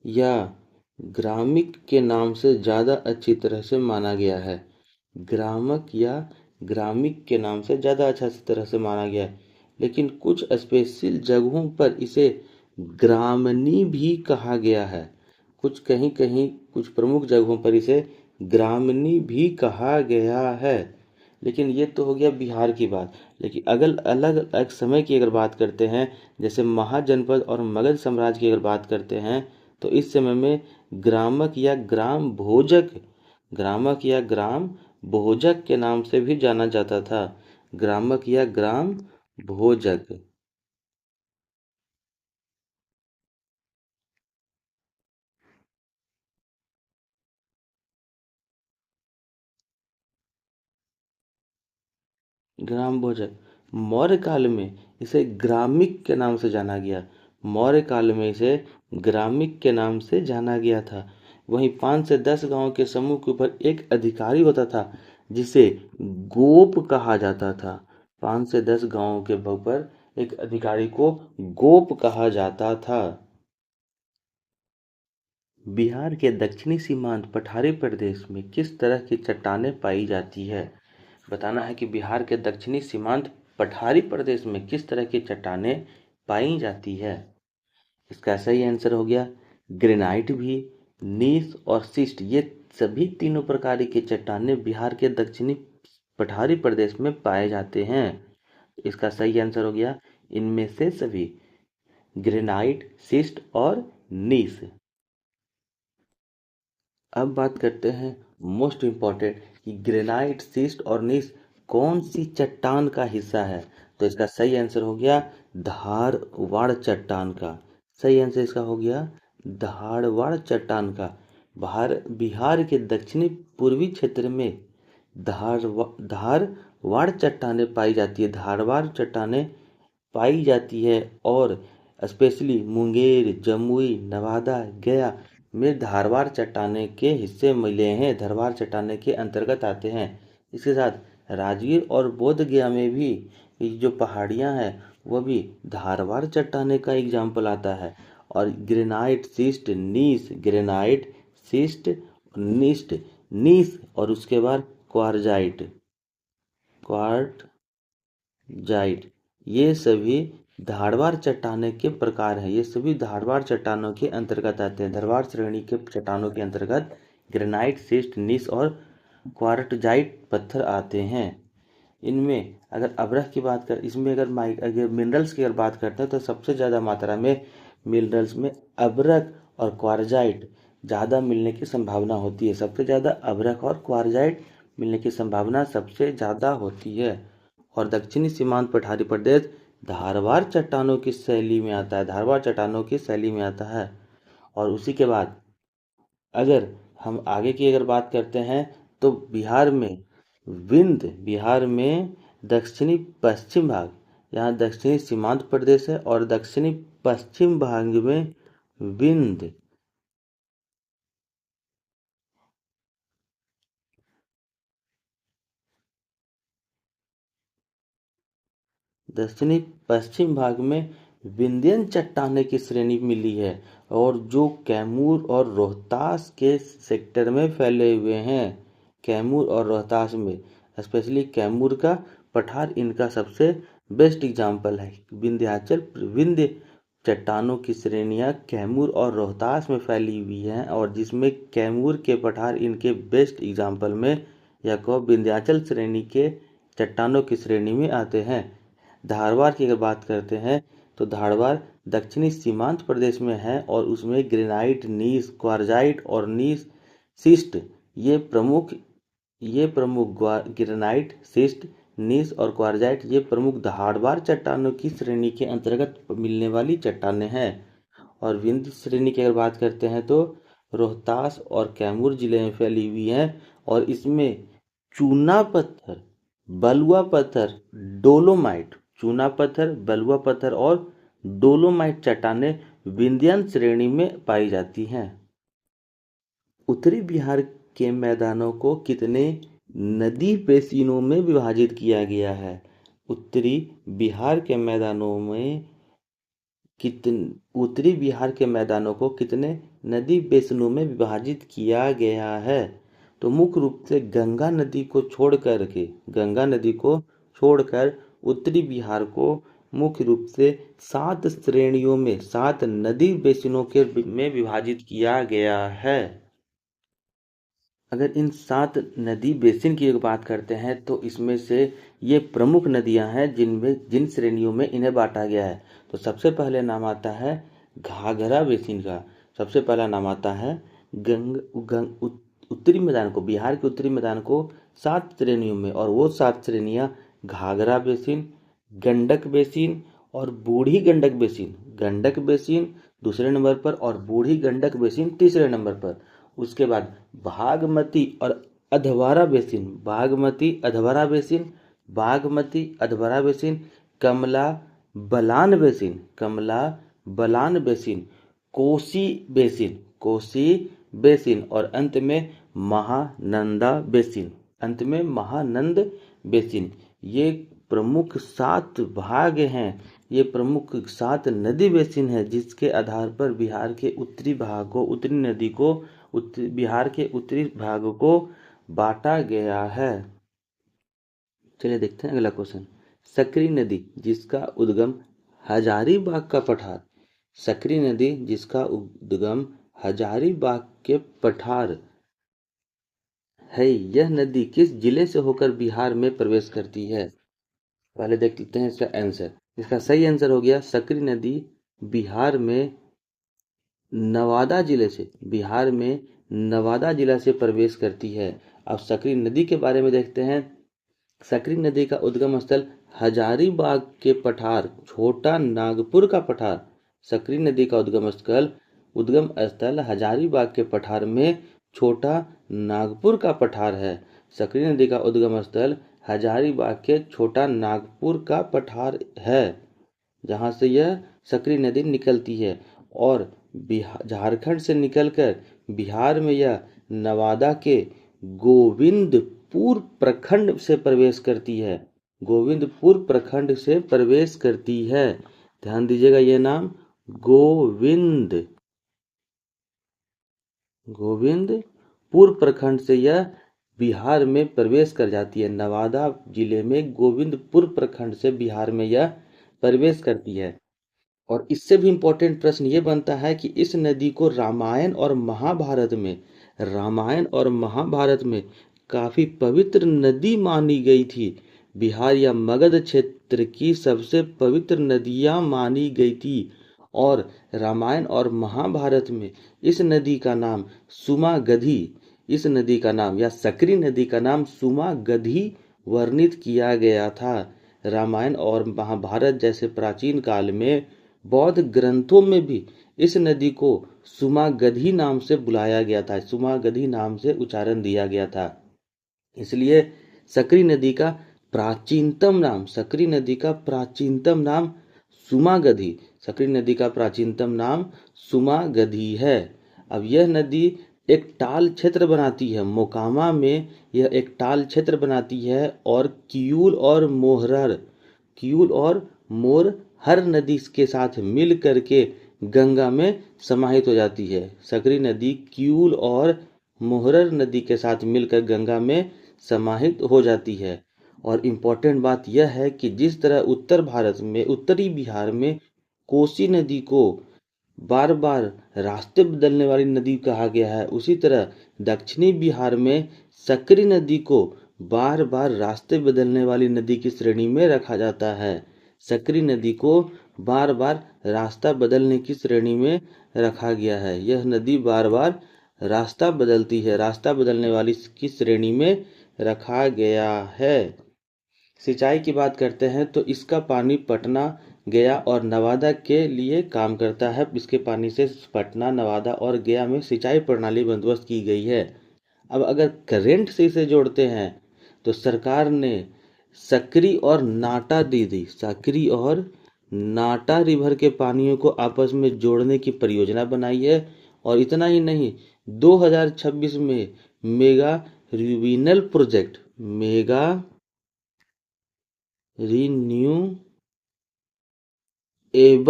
या ग्रामिक के नाम से ज़्यादा अच्छी तरह से माना गया है। ग्रामक या ग्रामिक के नाम से ज़्यादा अच्छा तरह से माना गया है, लेकिन कुछ स्पेशल जगहों पर इसे ग्रामनी भी कहा गया है। कहीं कुछ प्रमुख जगहों पर इसे ग्रामनी भी कहा गया है। लेकिन ये तो हो गया बिहार की बात। लेकिन अगर अलग अलग समय की अगर बात करते हैं, जैसे महाजनपद और मगध साम्राज्य की अगर बात करते हैं, तो इस समय में ग्रामक या ग्राम भोजक के नाम से भी जाना जाता था। ग्रामक या ग्राम भोजक। ग्राम भोजक। मौर्य काल में इसे ग्रामिक के नाम से जाना गया। मौर्य काल में इसे ग्रामिक के नाम से जाना गया था। वहीं 5 से 10 गांव के समूह के ऊपर एक अधिकारी होता था, जिसे गोप कहा जाता था। 5 से 10 गांवों के ऊपर एक अधिकारी को गोप कहा जाता था। बिहार के दक्षिणी सीमांत पठारी प्रदेश में किस तरह की चट्टानें पाई जाती है? बताना है कि बिहार के दक्षिणी सीमांत पठारी प्रदेश में किस तरह की चट्टानें पाई जाती है। इसका सही आंसर हो गया ग्रेनाइट भी, नीस और सिस्ट। ये सभी तीनों प्रकार की चट्टानें बिहार के दक्षिणी पठारी प्रदेश में पाए जाते हैं। इसका सही आंसर हो गया इनमें से सभी, ग्रेनाइट, सिस्ट और नीस। अब बात करते हैं मोस्ट इम्पॉर्टेंट कि ग्रेनाइट, सिस्ट और नीस कौन सी चट्टान का हिस्सा है। तो इसका सही आंसर हो गया धारवाड़ चट्टान का। सही आंसर इसका हो गया धारवाड़ चट्टान का। बिहार के दक्षिणी पूर्वी क्षेत्र में धारवाड़ चट्टानें पाई जाती है। धारवाड़ चट्टानें पाई जाती है और स्पेशली मुंगेर, जमुई, नवादा, गया में धारवाड़ चट्टाने के हिस्से मिले हैं, धारवाड़ चट्टाने के अंतर्गत आते हैं। इसके साथ राजगीर और बोध गया में भी ये जो पहाड़ियाँ हैं वह भी धारवाड़ चट्टाने का एग्जाम्पल आता है। और ग्रेनाइट, सिस्ट, नीस, ग्रेनाइट, सिस्ट, नीस और उसके बाद क्वार्टजाइट ये सभी धारवाड़ चट्टानें के प्रकार हैं। ये सभी धारवाड़ चट्टानों के अंतर्गत आते हैं। धारवाड़ श्रेणी के चट्टानों के अंतर्गत ग्रेनाइट, सिस्ट, नीस और क्वार्टजाइट पत्थर आते हैं। इनमें अगर अभ्रक की बात कर इसमें अगर मिनरल्स की अगर बात करते हैं तो सबसे ज़्यादा मात्रा में मिनरल्स में अभ्रक और क्वार्टजाइट ज़्यादा मिलने की संभावना होती है। सबसे ज़्यादा अभ्रक और क्वार्टजाइट मिलने की संभावना सबसे ज़्यादा होती है। और दक्षिणी सीमांत पठारी प्रदेश धारवाड़ चट्टानों की शैली में आता है। धारवाड़ चट्टानों की शैली में आता है। और उसी के बाद अगर हम आगे की अगर बात करते हैं तो बिहार में दक्षिणी पश्चिम भाग, यहाँ दक्षिणी सीमांत प्रदेश है और दक्षिणी पश्चिम भाग में विंध्य दक्षिणी पश्चिम भाग में विंध्यन चट्टानें की श्रेणी मिली है और जो कैमूर और रोहतास के सेक्टर में फैले हुए हैं। कैमूर और रोहतास में स्पेशली कैमूर का पठार इनका सबसे बेस्ट एग्जाम्पल है। विंध्य चट्टानों की श्रेणियां कैमूर और रोहतास में फैली हुई हैं और जिसमें कैमूर के पठार इनके बेस्ट एग्जाम्पल में या को विंध्याचल श्रेणी के चट्टानों की श्रेणी में आते हैं। धारवाड़ की अगर बात करते हैं तो धारवाड़ दक्षिणी सीमांत प्रदेश में है और उसमें ग्रेनाइट, नीस, क्वार्टजाइट और नीस सिस्ट ये प्रमुख ग्रेनाइट, सिस्ट, नीस और क्वार्टजाइट ये प्रमुख धारवाड़ चट्टानों की श्रेणी के अंतर्गत मिलने वाली चट्टानें हैं। और विंध्य श्रेणी की अगर बात करते हैं तो रोहतास और कैमूर जिले में फैली हुई है और इसमें चूना पत्थर, बलुआ पत्थर, डोलोमाइट, चूना पत्थर, बलुआ पत्थर और डोलोमाइट चट्टानें विंध्यन श्रेणी में पाई जाती हैं। उत्तरी बिहार के मैदानों को कितने नदी बेसिनों में विभाजित किया गया है? उत्तरी बिहार के मैदानों को कितने नदी बेसिनों में विभाजित किया गया है? तो मुख्य रूप से गंगा नदी को छोड़कर उत्तरी बिहार को मुख्य रूप से 7 श्रेणियों में 7 नदी बेसिनों में विभाजित किया गया है। अगर इन 7 नदी बेसिन की बात करते हैं तो इसमें से ये प्रमुख नदियां हैं जिन श्रेणियों में इन्हें बांटा गया है। तो सबसे पहले नाम आता है घाघरा बेसिन का। सबसे पहला नाम आता है उत्तरी मैदान को, बिहार के उत्तरी मैदान को 7 श्रेणियों में, और वो 7 श्रेणियां घाघरा बेसिन, गंडक बेसिन और बूढ़ी गंडक बेसिन दूसरे नंबर पर और बूढ़ी गंडक बेसिन तीसरे नंबर पर। उसके बाद बागमती अधवारा बेसिन, कमला बलान बेसिन, कोसी बेसिन और अंत में महानंद बेसिन। ये प्रमुख 7 भाग हैं, ये प्रमुख 7 नदी बेसिन है जिसके आधार पर बिहार के उत्तरी भाग को बांटा गया है। चलिए देखते हैं अगला क्वेश्चन। सकरी नदी जिसका उद्गम हजारीबाग के पठार है, यह नदी किस जिले से होकर बिहार में प्रवेश करती है? पहले देख लेते हैं इसका आंसर। इसका सही आंसर हो गया सकरी नदी बिहार में नवादा जिला से प्रवेश करती है। अब सकरी नदी के बारे में देखते हैं। सकरी नदी का उद्गम स्थल हजारीबाग के पठार, छोटा नागपुर का पठार। सकरी नदी का उद्गम स्थल हजारीबाग के पठार में छोटा नागपुर का पठार है। सकरी नदी का उद्गम स्थल हजारीबाग के छोटा नागपुर का पठार है, जहां से यह सकरी नदी निकलती है और झारखंड से निकलकर बिहार में यह नवादा के गोविंदपुर प्रखंड से प्रवेश करती है। ध्यान दीजिएगा, यह नाम गोविंदपुर प्रखंड से यह बिहार में प्रवेश कर जाती है। नवादा जिले में गोविंदपुर प्रखंड से बिहार में यह प्रवेश करती है। और इससे भी इम्पोर्टेंट प्रश्न ये बनता है कि इस नदी को रामायण और महाभारत में काफ़ी पवित्र नदी मानी गई थी। बिहार या मगध क्षेत्र की सबसे पवित्र नदियाँ मानी गई थी और रामायण और महाभारत में इस नदी का नाम सुमागधी इस नदी का नाम या सकरी नदी का नाम सुमागधी वर्णित किया गया था। रामायण और महाभारत जैसे प्राचीन काल में बौद्ध ग्रंथों में भी इस नदी को सुमागधी नाम से बुलाया गया था, सुमागधी नाम से उच्चारण दिया गया था। इसलिए सकरी नदी का सकरी नदी का प्राचीनतम नाम सुमागधी सकरी नदी का प्राचीनतम नाम सुमागधी है। अब यह नदी एक टाल क्षेत्र बनाती है, मोकामा में यह एक टाल क्षेत्र बनाती है और कियूल और मोरहर नदी के साथ मिल करके गंगा में समाहित हो जाती है। सकरी नदी कियूल और मोहरर नदी के साथ मिलकर गंगा में समाहित हो जाती है। और इम्पोर्टेंट बात यह है कि जिस तरह उत्तरी बिहार में कोसी नदी को बार बार रास्ते बदलने वाली नदी कहा गया है, उसी तरह दक्षिणी बिहार में सकरी नदी को बार बार रास्ते बदलने वाली नदी की श्रेणी में रखा जाता है। सकरी नदी को बार बार रास्ता बदलने की श्रेणी में रखा गया है। यह नदी बार बार रास्ता बदलती है, रास्ता बदलने वाली की श्रेणी में रखा गया है। सिंचाई की बात करते हैं तो इसका पानी पटना, गया और नवादा के लिए काम करता है। इसके पानी से पटना, नवादा और गया में सिंचाई प्रणाली बंदोबस्त की गई है। अब अगर करेंट से इसे जोड़ते हैं तो सरकार ने सकरी और नाटा रिवर के पानियों को आपस में जोड़ने की परियोजना बनाई है। और इतना ही नहीं, 2026 में मेगा रिन्यूएबल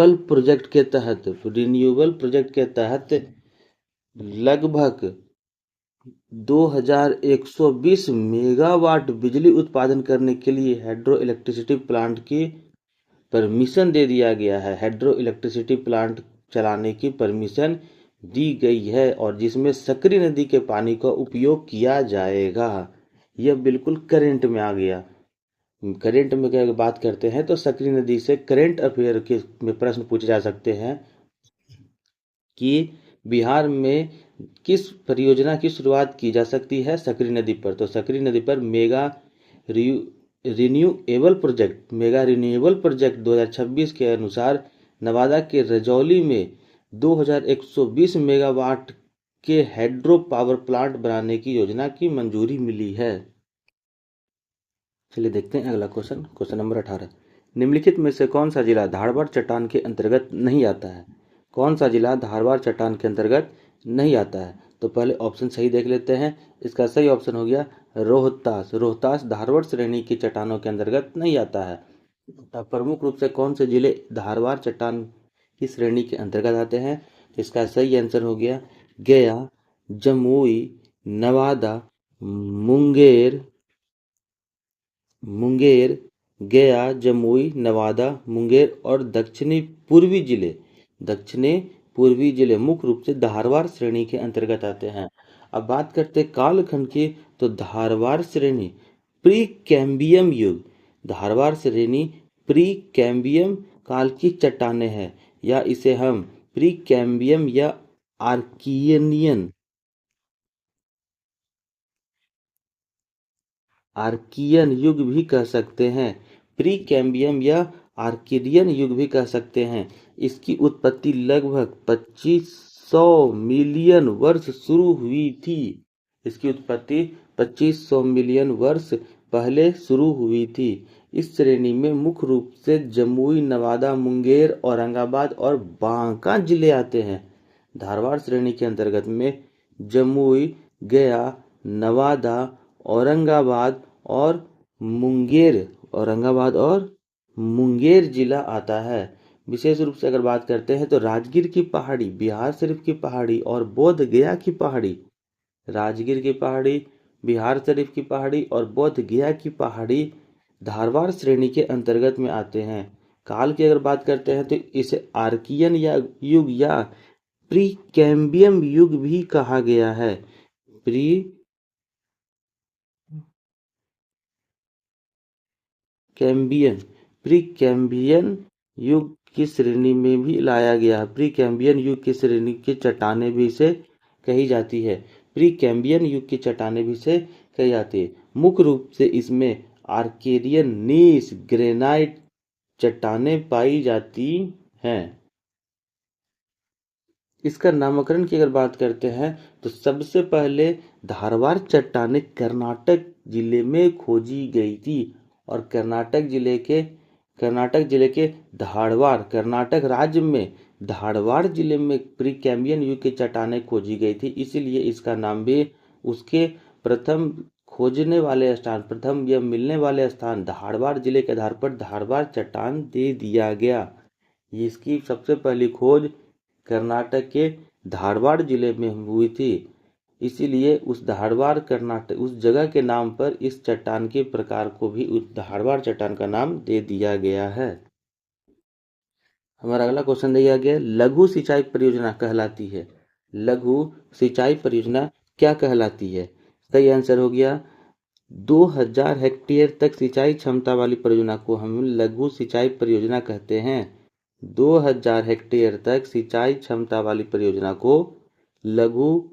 प्रोजेक्ट के तहत लगभग 2120 मेगावाट बिजली उत्पादन करने के लिए हाइड्रो इलेक्ट्रिसिटी प्लांट की परमिशन दे दिया गया है। हाइड्रो इलेक्ट्रिसिटी प्लांट चलाने की परमिशन दी गई है और जिसमें सकरी नदी के पानी का उपयोग किया जाएगा। यह बिल्कुल करंट में आ गया। करंट में क्या बात करते हैं तो सकरी नदी से करंट अफेयर के में प्रश्न पूछे जा सकते हैं कि बिहार में किस परियोजना की शुरुआत की जा सकती है सकरी नदी पर। तो सकरी नदी पर मेगा रिन्यूएबल प्रोजेक्ट 2026 के अनुसार नवादा के रजौली में 2120 मेगावाट के हाइड्रो पावर प्लांट बनाने की योजना की मंजूरी मिली है। चलिए देखते हैं अगला क्वेश्चन नंबर 18। निम्नलिखित में से कौन सा जिला धारवाड़ चट्टान के अंतर्गत नहीं आता है? कौन सा जिला धारवाड़ चट्टान के अंतर्गत नहीं आता है? तो पहले ऑप्शन सही देख लेते हैं। इसका सही ऑप्शन हो गया रोहतास धारवाड़ श्रेणी की चट्टानों के अंतर्गत नहीं आता है। प्रमुख रूप से कौन से जिले धारवाड़ चट्टान की श्रेणी के अंतर्गत आते हैं? इसका सही आंसर हो गया गया, जमुई, नवादा, मुंगेर, गया, जमुई, नवादा, मुंगेर और दक्षिणी पूर्वी जिले मुख्य रूप से धारवाड़ श्रेणी के अंतर्गत आते हैं। अब बात करते हैं कालखंड की, तो धारवाड़ श्रेणी प्री कैम्बियम काल की चट्टानें हैं, या इसे हम प्री कैम्बियम या आर्कियन युग भी कह सकते हैं। प्री कैम्बियम या आर्कियन युग भी कह सकते हैं। इसकी उत्पत्ति लगभग 2500 मिलियन वर्ष शुरू हुई थी। इसकी उत्पत्ति 2500 मिलियन वर्ष पहले शुरू हुई थी। इस श्रेणी में मुख्य रूप से जमुई, नवादा, मुंगेर, औरंगाबाद और बांका जिले आते हैं। धारवाड़ श्रेणी के अंतर्गत में जमुई, गया, नवादा, औरंगाबाद और मुंगेर जिला आता है। विशेष रूप से अगर बात करते हैं तो राजगीर की पहाड़ी, बिहार शरीफ की पहाड़ी और बोध गया की पहाड़ी, राजगीर की पहाड़ी, बिहार शरीफ की पहाड़ी और बोध गया की पहाड़ी धारवाड़ श्रेणी के अंतर्गत में आते हैं। काल की अगर बात करते हैं तो इसे आर्कियन या युग या प्रीकैम्बियम युग भी कहा गया है। प्री कैम्बियन प्रीकैम्बियन युग की श्रेणी में भी लाया गया। प्रीकैम्बियन युग की श्रेणी की चट्टानें भी इसे कही जाती है। प्रीकैम्बियन युग की चट्टानें भी इसे कही जाती है। मुख्य रूप से इसमें आर्केडियन नीस ग्रेनाइट चट्टानें पाई जाती हैं। इसका नामकरण की अगर बात करते हैं तो सबसे पहले धारवाड़ चट्टानें कर्नाटक जिले में खोजी गई थी और कर्नाटक जिले के धारवाड़ कर्नाटक राज्य में धारवाड़ जिले में प्रीकैम्बियन युग की चट्टानें खोजी गई थी, इसीलिए इसका नाम भी उसके प्रथम खोजने वाले स्थान प्रथम यह मिलने वाले स्थान धारवाड़ जिले के आधार पर धारवाड़ चट्टान दे दिया गया। इसकी सबसे पहली खोज कर्नाटक के धारवाड़ जिले में हुई थी, इसीलिए उस धारवाड़ कर्नाटक उस जगह के नाम पर इस चट्टान के प्रकार को भी उस धारवाड़ चट्टान का नाम दे दिया गया है। हमारा अगला क्वेश्चन दिया गया, लघु सिंचाई परियोजना कहलाती है। लघु सिंचाई परियोजना क्या कहलाती है? सही आंसर हो गया 2000 हेक्टेयर तक सिंचाई क्षमता वाली परियोजना को हम लघु सिंचाई परियोजना कहते हैं। 2000 हेक्टेयर तक सिंचाई क्षमता वाली परियोजना को लघु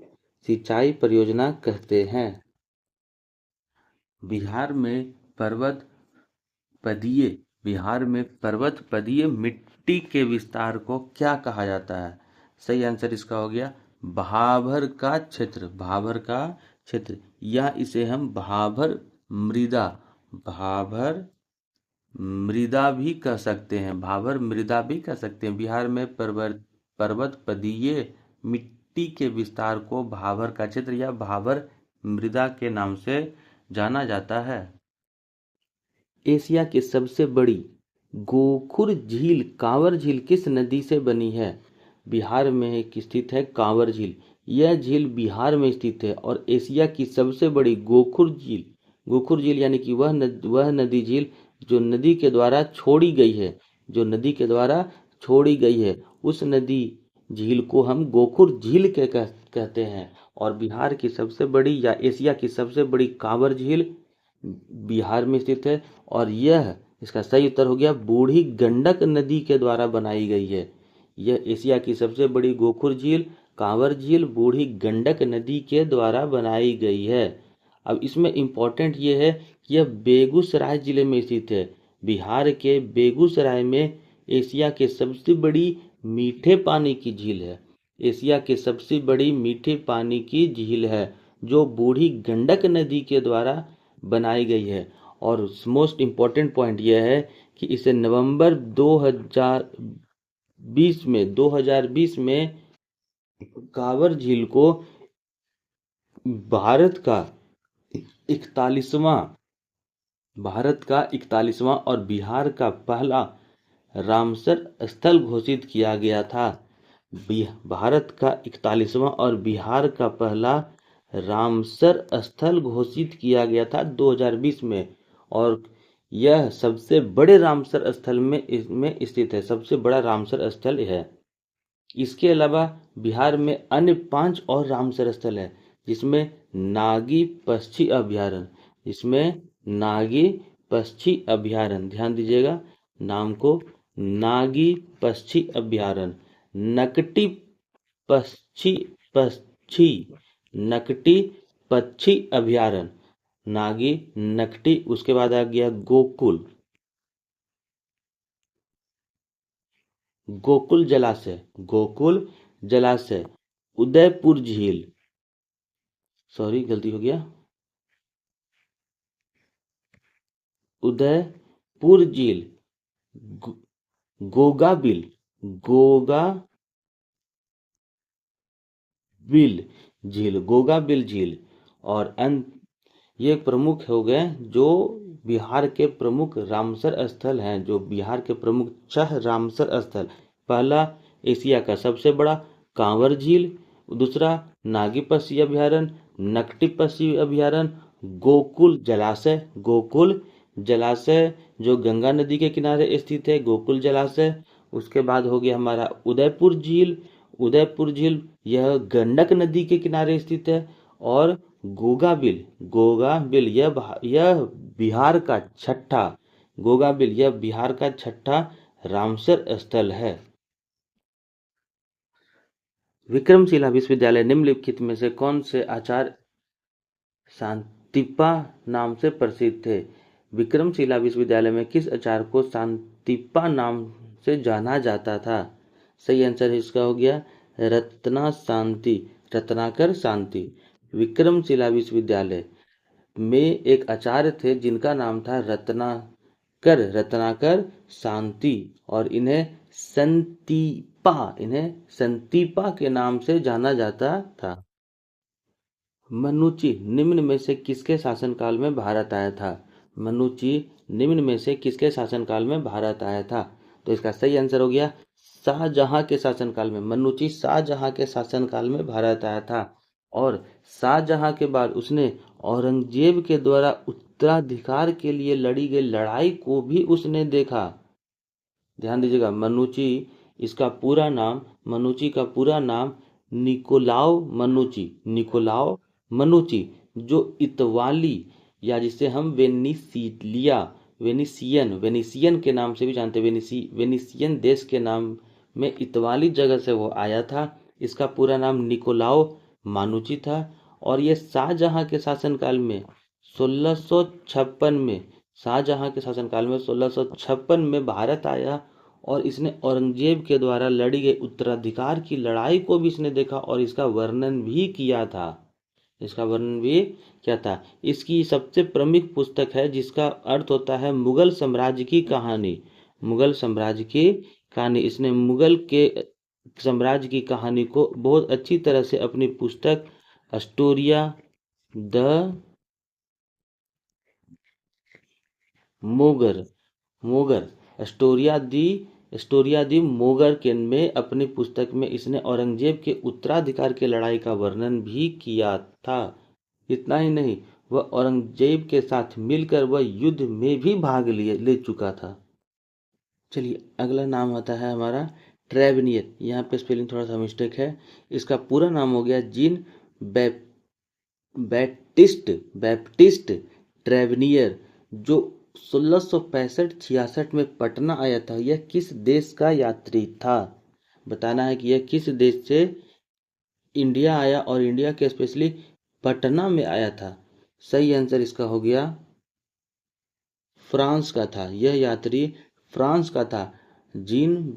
सिंचाई परियोजना कहते हैं। बिहार में पर्वत पदीय मिट्टी के विस्तार को क्या कहा जाता है? सही आंसर इसका हो गया भाभर का क्षेत्र या इसे हम भाभर मृदा भी कह सकते हैं। बिहार में पर्वत पदीय मिट्टी के विस्तार को भाभर का क्षेत्र या भाभर मृदा के नाम से जाना जाता है। एशिया की सबसे बड़ी गोखुर झील कांवर झील किस नदी से बनी है? बिहार में स्थित है कांवर झील। यह झील बिहार में स्थित है और एशिया की सबसे बड़ी गोखुर झील यानी कि वह नदी झील जो नदी के द्वारा छोड़ी गई है उस नदी झील को हम गोखुर झील कहते हैं। और बिहार की सबसे बड़ी या एशिया की सबसे बड़ी कांवर झील बिहार में स्थित है और यह इसका सही उत्तर हो गया बूढ़ी गंडक नदी के द्वारा बनाई गई है। यह एशिया की सबसे बड़ी गोखुर झील कांवर झील बूढ़ी गंडक नदी के द्वारा बनाई गई है। अब इसमें इम्पोर्टेंट ये है कि यह बेगूसराय जिले में स्थित है। बिहार के बेगूसराय में एशिया के सबसे बड़ी मीठे पानी की झील है। एशिया के सबसे बड़ी मीठे पानी की झील है जो बूढ़ी गंडक नदी के द्वारा बनाई गई है। और मोस्ट इम्पोर्टेंट पॉइंट यह है कि इसे नवंबर 2020 में कांवर झील को भारत का 41वां और बिहार का पहला रामसर स्थल घोषित किया गया था। भारत का 41वां और बिहार का पहला रामसर स्थल घोषित किया गया था 2020 में और यह सबसे बड़े रामसर स्थल में स्थित है। सबसे बड़ा रामसर स्थल है। इसके अलावा बिहार में अन्य 5 और रामसर स्थल है जिसमें नागी पक्षी अभ्यारण्य ध्यान दीजिएगा नाम को नागी पक्षी अभ्यारण्य नकटी पक्षी अभ्यारण्य नागी नकटी। उसके बाद आ गया गोकुल जलाशय उदयपुर झील सॉरी गलती हो गया उदयपुर झील गोगाबिल झील और ये प्रमुख हो गए जो बिहार के प्रमुख रामसर स्थल हैं। जो बिहार के प्रमुख 6 रामसर स्थल, पहला एशिया का सबसे बड़ा कांवर झील, दूसरा नागी पक्षी अभ्यारण्य, नकटी पक्षी अभ्यारण्य, गोकुल जलाशय जो गंगा नदी के किनारे स्थित है, गोकुल जलाशय। उसके बाद हो गया हमारा उदयपुर झील। उदयपुर झील यह गंडक नदी के किनारे स्थित है। और गोगाबिल, गोगाबिल यह बिहार का छठा, गोगाबिल यह बिहार का छठा रामसर स्थल है। विक्रमशिला विश्वविद्यालय निम्नलिखित में से कौन से आचार्य शांतिप्पा नाम से प्रसिद्ध थे? विक्रमशिला विश्वविद्यालय में किस आचार्य को शांतिप्पा नाम से जाना जाता था? सही आंसर इसका हो गया रत्नाकर शांति। विक्रमशिला विश्वविद्यालय में एक आचार्य थे जिनका नाम था रत्नाकर शांति, और इन्हें संतीपा के नाम से जाना जाता था। मनुची निम्न में से किसके शासनकाल में भारत आया था? मनुची निम्न में से किसके शासनकाल में भारत आया था? तो इसका सही आंसर हो गया शाहजहां के शासनकाल में। मनुची शाहजहां के शासनकाल में भारत आया था, और शाहजहां के बाद उसने औरंगजेब के द्वारा उत्तराधिकार के लिए लड़ी गई लड़ाई को भी उसने देखा। ध्यान दीजिएगा, मनुची का पूरा नाम निकोलाओ मनुची, जो इतवाली या जिसे हम वेनिसियन के नाम से भी जानते हैं, वेनिसियन देश के नाम में इतवाली जगह से वो आया था। इसका पूरा नाम निकोलाओ मानुची था, और ये शाहजहां के शासनकाल में 1656 में भारत आया, और इसने औरंगजेब के द्वारा लड़ी गई उत्तराधिकार की लड़ाई को भी इसने देखा और इसका वर्णन भी किया था। इसकी सबसे प्रमुख पुस्तक है जिसका अर्थ होता है मुगल साम्राज्य की कहानी। इसने मुगल के साम्राज्य की कहानी को बहुत अच्छी तरह से अपनी पुस्तक स्टोरिया दी मोगर के में अपनी पुस्तक में इसने औरंगजेब के उत्तराधिकार की लड़ाई का वर्णन भी किया था। इतना ही नहीं, वह औरंगजेब के साथ मिलकर वह युद्ध में भी भाग ले चुका था। चलिए अगला नाम आता है हमारा ट्रेवेनियर। यहाँ पे स्पेलिंग थोड़ा सा मिस्टेक है। इसका पूरा नाम हो गया जीन बैप्टिस्ट ट्रेवेनियर, जो 1665-66 में पटना आया था। यह किस देश का यात्री था? बताना है कि यह किस देश से इंडिया आया और इंडिया के स्पेशली पटना में आया था। सही आंसर इसका हो गया फ्रांस का था। यह यात्री फ्रांस का था। जीन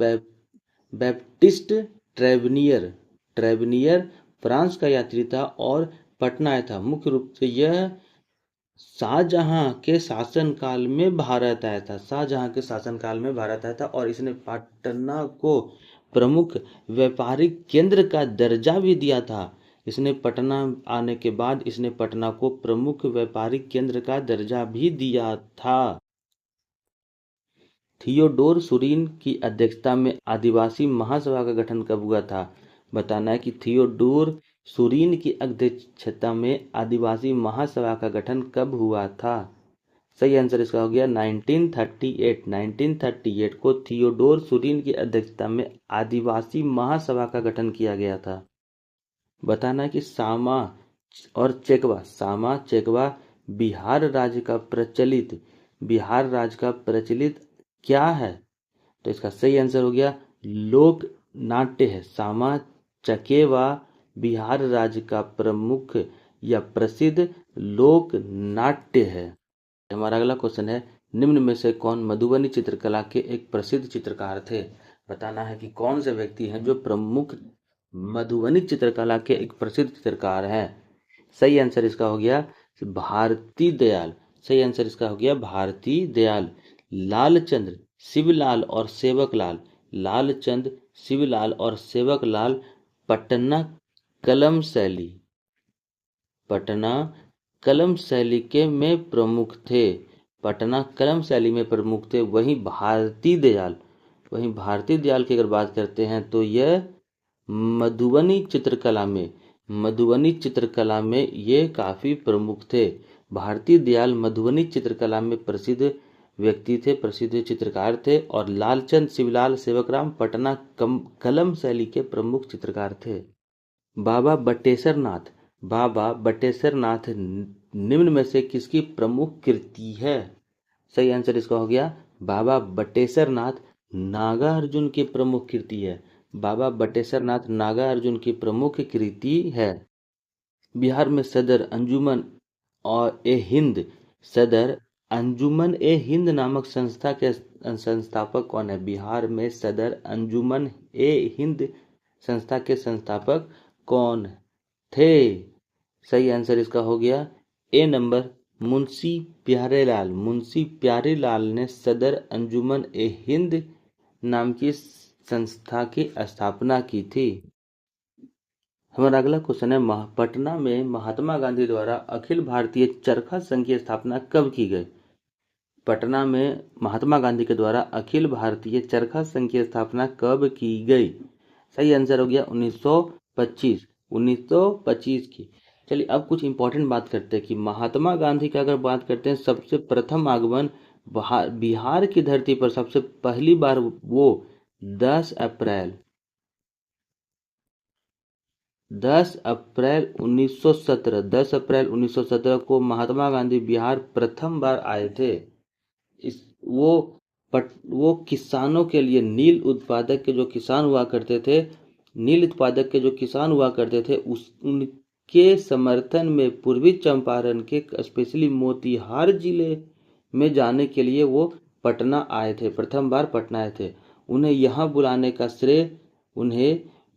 बैप्टिस्ट ट्रेवेनियर फ्रांस का यात्री था और पटना आया था। मुख्य रूप से यह शाहजहां के शासनकाल में भारत आया था, और इसने पटना को प्रमुख व्यापारिक केंद्र का दर्जा भी दिया था। इसने पटना आने के बाद इसने पटना को प्रमुख व्यापारिक केंद्र का दर्जा भी दिया था। थियोडोर सुरीन की अध्यक्षता में आदिवासी महासभा का गठन कब हुआ था? बताना है कि थियोडोर सुरीन की अध्यक्षता में आदिवासी महासभा का गठन कब हुआ था? सही आंसर इसका हो गया 1938 को थियोडोर सुरीन की अध्यक्षता में आदिवासी महासभा का गठन किया गया था। बताना है कि सामा चेकवा बिहार राज्य का प्रचलित क्या है? तो इसका सही आंसर हो गया लोक नाट्य है। सामा चकेवा बिहार राज्य का प्रमुख या प्रसिद्ध लोक नाट्य है। हमारा अगला क्वेश्चन है, निम्न में से कौन मधुबनी चित्रकला के एक प्रसिद्ध चित्रकार थे? बताना है कि कौन से व्यक्ति हैं जो प्रमुख मधुबनी चित्रकला के एक प्रसिद्ध चित्रकार हैं। सही आंसर इसका हो गया भारती दयाल। लालचंद शिवलाल और सेवकलाल पटना कलम शैली के में प्रमुख थे। वहीं भारती दयाल की अगर बात करते हैं तो यह मधुबनी चित्रकला में ये काफी प्रमुख थे। भारती दयाल मधुबनी चित्रकला में प्रसिद्ध व्यक्ति थे, प्रसिद्ध चित्रकार थे और लालचंद शिवलाल सेवकराम पटना कलम शैली के प्रमुख चित्रकार थे। बाबा बटेश्वर नाथ, बाबा बटेश्वर नाथ निम्न में से किसकी प्रमुख कृति है? सही आंसर इसका हो गया बाबा बटेश्वर नाथ नागार्जुन की प्रमुख कृति है। बाबा बटेश्वर नाथ नागार्जुन की प्रमुख कृति है। बिहार में सदर अंजुमन और ए हिंद सदर अंजुमन ए हिंद नामक संस्था के संस्थापक कौन है? बिहार में सदर अंजुमन ए हिंद संस्था के संस्थापक कौन थे? सही आंसर इसका हो गया ए नंबर मुंशी प्यारेलाल। मुंशी प्यारेलाल ने सदर अंजुमन ए हिंद नाम की संस्था की स्थापना की थी। हमारा अगला क्वेश्चन है पटना में महात्मा गांधी द्वारा अखिल भारतीय चरखा संघ की स्थापना कब की गई? पटना में महात्मा गांधी के द्वारा अखिल भारतीय चरखा संघ की स्थापना कब की गई? सही आंसर हो गया 1925। 1925 की। चलिए अब कुछ इंपॉर्टेंट बात करते हैं कि महात्मा गांधी की अगर बात करते हैं सबसे प्रथम आगमन बिहार की धरती पर सबसे पहली बार वो 10 अप्रैल 1917 10 अप्रैल 1917 को महात्मा गांधी बिहार प्रथम बार आए थे। वो किसानों के लिए नील उत्पादक के जो किसान हुआ करते थे उनके समर्थन में पूर्वी चंपारण के स्पेशली मोतिहार जिले में जाने के लिए वो पटना आए थे, प्रथम बार पटना आए थे। उन्हें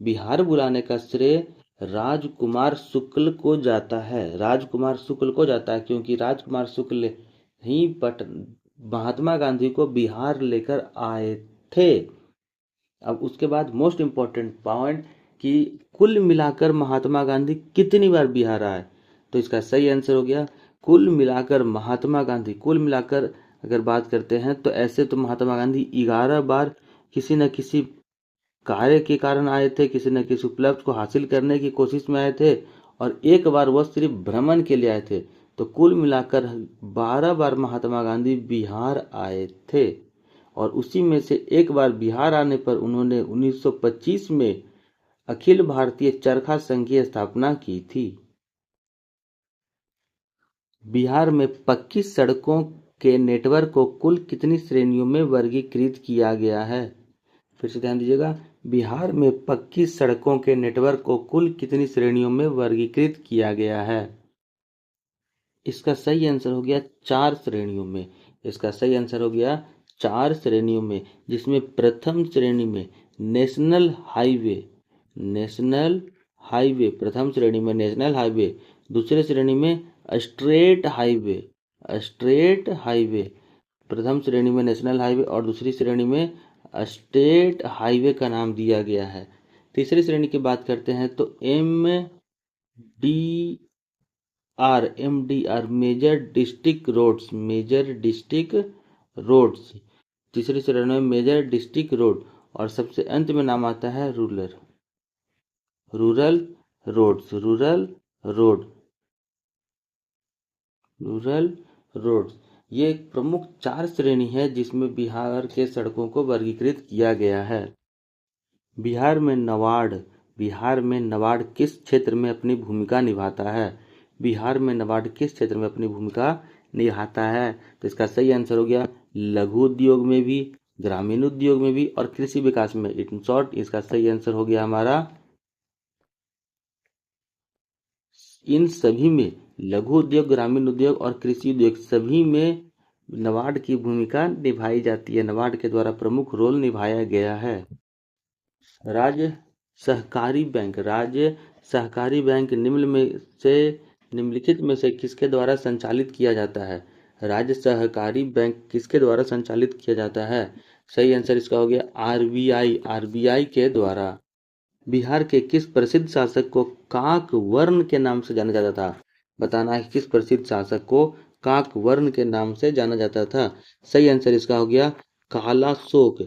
बिहार बुलाने का श्रेय राजकुमार शुक्ल को जाता है। क्योंकि राजकुमार शुक्ल ही महात्मा गांधी को बिहार लेकर आए थे। अब उसके बाद मोस्ट इम्पोर्टेंट पॉइंट कि कुल मिलाकर महात्मा गांधी कितनी बार बिहार आए? तो इसका सही आंसर हो गया कुल मिलाकर अगर बात करते हैं तो ऐसे तो महात्मा गांधी 11 बार किसी न किसी कार्य के कारण आए थे, किसी न किसी उपलब्ध को हासिल करने की कोशिश में आए थे और एक बार वह सिर्फ भ्रमण के लिए आए थे। तो कुल मिलाकर 12 बार महात्मा गांधी बिहार आए थे और उसी में से एक बार बिहार आने पर उन्होंने 1925 में अखिल भारतीय चरखा संघ की स्थापना की थी। बिहार में पक्की सड़कों के नेटवर्क को कुल कितनी श्रेणियों में वर्गीकृत किया गया है? फिर से ध्यान दीजिएगा, बिहार में पक्की सड़कों के नेटवर्क को कुल कितनी श्रेणियों में वर्गीकृत किया गया है? इसका सही आंसर हो गया 4 श्रेणियों में। जिसमें प्रथम श्रेणी में नेशनल हाईवे प्रथम श्रेणी में नेशनल हाईवे, दूसरे श्रेणी में स्टेट हाईवे प्रथम श्रेणी में नेशनल हाईवे और दूसरी श्रेणी में स्टेट हाईवे का नाम दिया गया है। तीसरी श्रेणी की बात करते हैं तो MDR मेजर डिस्ट्रिक्ट रोड्स तीसरी श्रेणी में मेजर डिस्ट्रिक्ट रोड और सबसे अंत में नाम आता है रूरल रोड्स। ये एक प्रमुख 4 श्रेणी है जिसमें बिहार के सड़कों को वर्गीकृत किया गया है। बिहार में नवाड़ किस क्षेत्र में अपनी भूमिका निभाता है? तो इसका सही आंसर हो गया लघु उद्योग में भी, ग्रामीण उद्योग में भी और कृषि विकास में। इन शॉर्ट इसका सही आंसर हो गया हमारा इन सभी में लघु उद्योग, ग्रामीण उद्योग और कृषि उद्योग सभी में नाबार्ड की भूमिका निभाई जाती है। नाबार्ड के द्वारा प्रमुख रोल निभाया गया है। राज्य सहकारी बैंक निम्नलिखित में से किसके द्वारा संचालित किया जाता है? राज्य सहकारी बैंक किसके द्वारा संचालित किया जाता है? सही आंसर इसका हो गया आरबीआई के द्वारा। बिहार के किस प्रसिद्ध शासक को काकवर्ण के नाम से जाना जाता था? बताना है किस प्रसिद्ध शासक को काकवर्ण के नाम से जाना जाता था। सही आंसर इसका हो गया कालाशोक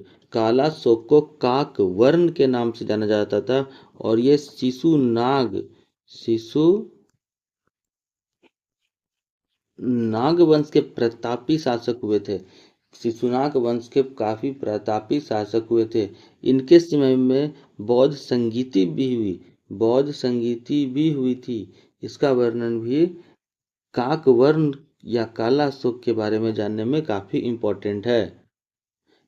को काकवर्ण के नाम से जाना जाता था और ये शिशु नाग वंश के प्रतापी शासक हुए थे। शिशुनाग वंश के काफी प्रतापी शासक हुए थे। इनके समय में बौद्ध संगीति भी हुई थी। इसका वर्णन भी काकवर्ण या काला अशोक के बारे में जानने में काफी इम्पोर्टेंट है।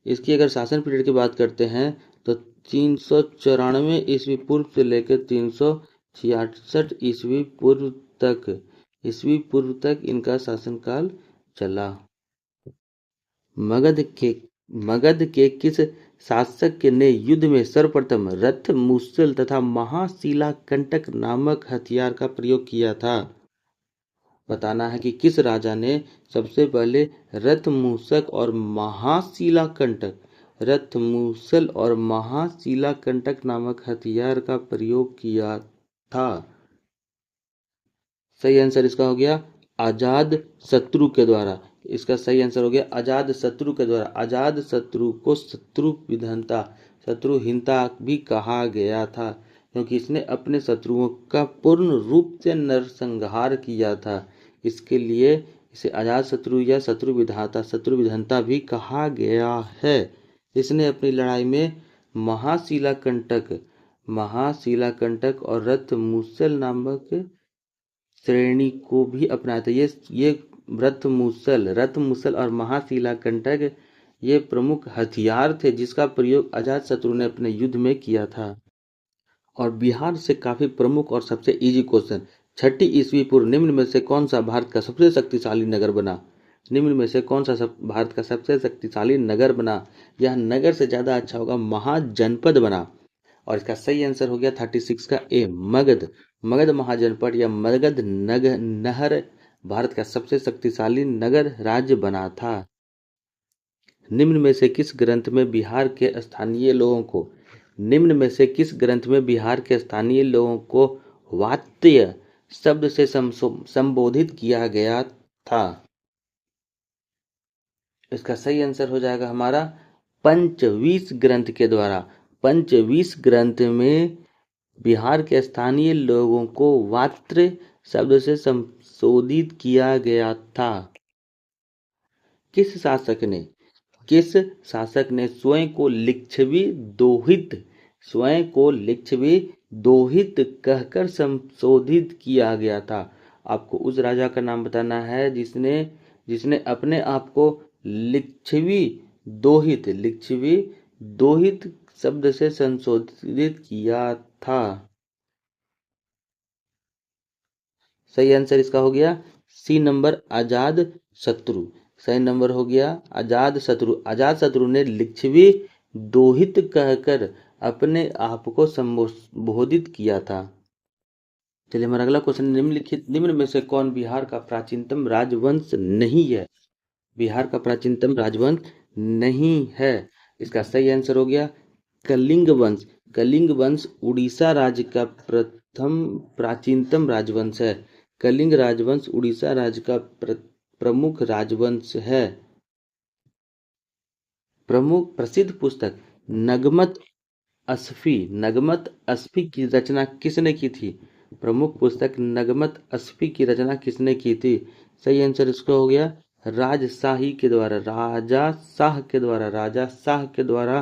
इसकी अगर शासन पीरियड की बात करते हैं तो 394 ईस्वी पूर्व से लेकर 366 ईस्वी पूर्व तक इनका शासनकाल चला। मगध के किस शासक ने युद्ध में सर्वप्रथम रथ मूसल तथा महाशिलाकंटक नामक हथियार का प्रयोग किया था? बताना है कि किस राजा ने सबसे पहले रथ मूसल और महाशिलाकंटक नामक हथियार का प्रयोग किया था। सही आंसर इसका हो गया अजाद शत्रु के द्वारा। इसका सही आंसर हो गया अजाद शत्रु के द्वारा। अजाद शत्रु को शत्रुहीनता भी कहा गया था, क्योंकि इसने अपने शत्रुओं का पूर्ण रूप से नरसंहार किया था। इसके लिए इसे अजात शत्रु या शत्रुविधाता भी कहा गया है। इसने अपनी लड़ाई में महाशिलाकंटक और रथ मूसल नामक श्रेणी को भी अपनाया था। ये रथ मूसल और महाशिलाकंटक ये प्रमुख हथियार थे जिसका प्रयोग अजात शत्रु ने अपने युद्ध में किया था। और बिहार से काफी प्रमुख और सबसे इजी क्वेश्चन, 6 ईस्वी पूर्व निम्न में से कौन सा भारत का सबसे शक्तिशाली नगर बना? निम्न में से कौन सा भारत का सबसे शक्तिशाली नगर बना? यह नगर से ज्यादा अच्छा होगा महाजनपद बना। और इसका सही आंसर हो गया 36 का ए, मगध महाजनपद या मगध नहर भारत का सबसे शक्तिशाली नगर राज्य बना था। निम्न में से किस ग्रंथ में बिहार के स्थानीय लोगों को वात्य शब्द से संबोधित किया गया था? इसका सही आंसर हो जाएगा हमारा पंचवीस ग्रंथ के द्वारा। पंचवीस ग्रंथ में बिहार के स्थानीय लोगों को वात्र शब्द से संशोधित किया गया था। किस शासक ने स्वयं को लिच्छवी दोहित कहकर संशोधित किया गया था? आपको उस राजा का नाम बताना है जिसने अपने आप को लिच्छवी दोहित शब्द से संशोधित किया था। सही आंसर इसका हो गया सी नंबर अजाद शत्रु। सही नंबर हो गया अजाद शत्रु ने लिच्छवी दोहित कहकर अपने आप को संबोधित किया था। चलिए हमारा अगला क्वेश्चन, निम्न में से कौन बिहार का प्राचीनतम राजवंश नहीं है? बिहार का प्राचीनतम राजवंश नहीं है। इसका सही आंसर हो गया कलिंग वंश उड़ीसा राज्य का प्रथम प्राचीनतम राजवंश है। कलिंग राजवंश उड़ीसा राज्य का प्रमुख राजवंश है। प्रसिद्ध पुस्तक नगमत अस्फी की रचना किसने की थी? प्रमुख पुस्तक नगमत अस्फी की रचना किसने की थी? सही आंसर इसका हो गया राजा शाह के द्वारा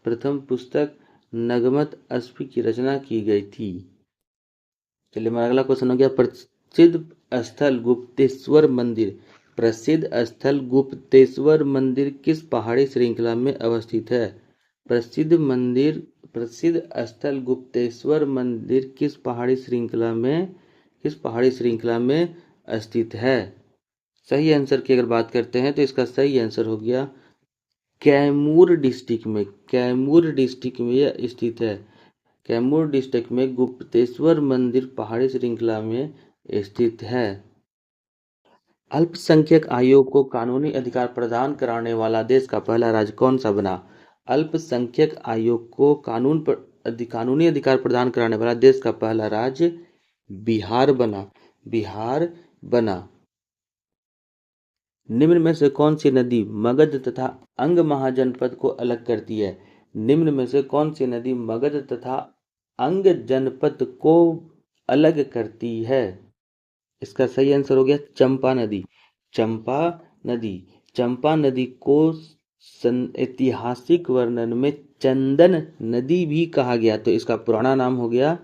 प्रथम पुस्तक नगमत अस्फी की रचना की गई थी। चलिए हमारा अगला क्वेश्चन हो गया, प्रसिद्ध स्थल गुप्तेश्वर मंदिर किस पहाड़ी श्रृंखला में अवस्थित है? प्रसिद्ध स्थल गुप्तेश्वर मंदिर किस पहाड़ी श्रृंखला में स्थित है? सही आंसर की अगर बात करते हैं तो इसका सही आंसर हो गया कैमूर डिस्ट्रिक्ट में यह स्थित है। कैमूर डिस्ट्रिक्ट में गुप्तेश्वर मंदिर पहाड़ी श्रृंखला में स्थित है। अल्पसंख्यक आयोग को कानूनी अधिकार प्रदान कराने वाला देश का पहला राज्य कौन सा बना? अल्पसंख्यक आयोग को कानूनी अधिकार प्रदान कराने वाला देश का पहला राज्य बिहार बना। निम्न में से कौन सी नदी मगध तथा अंग महाजनपद को अलग करती है? निम्न में से कौन सी नदी मगध तथा अंग जनपद को अलग करती है? इसका सही आंसर हो गया चंपा नदी। चंपा नदी को ऐतिहासिक वर्णन में चंदन नदी भी कहा गया, तो इसका पुराना नाम हो गया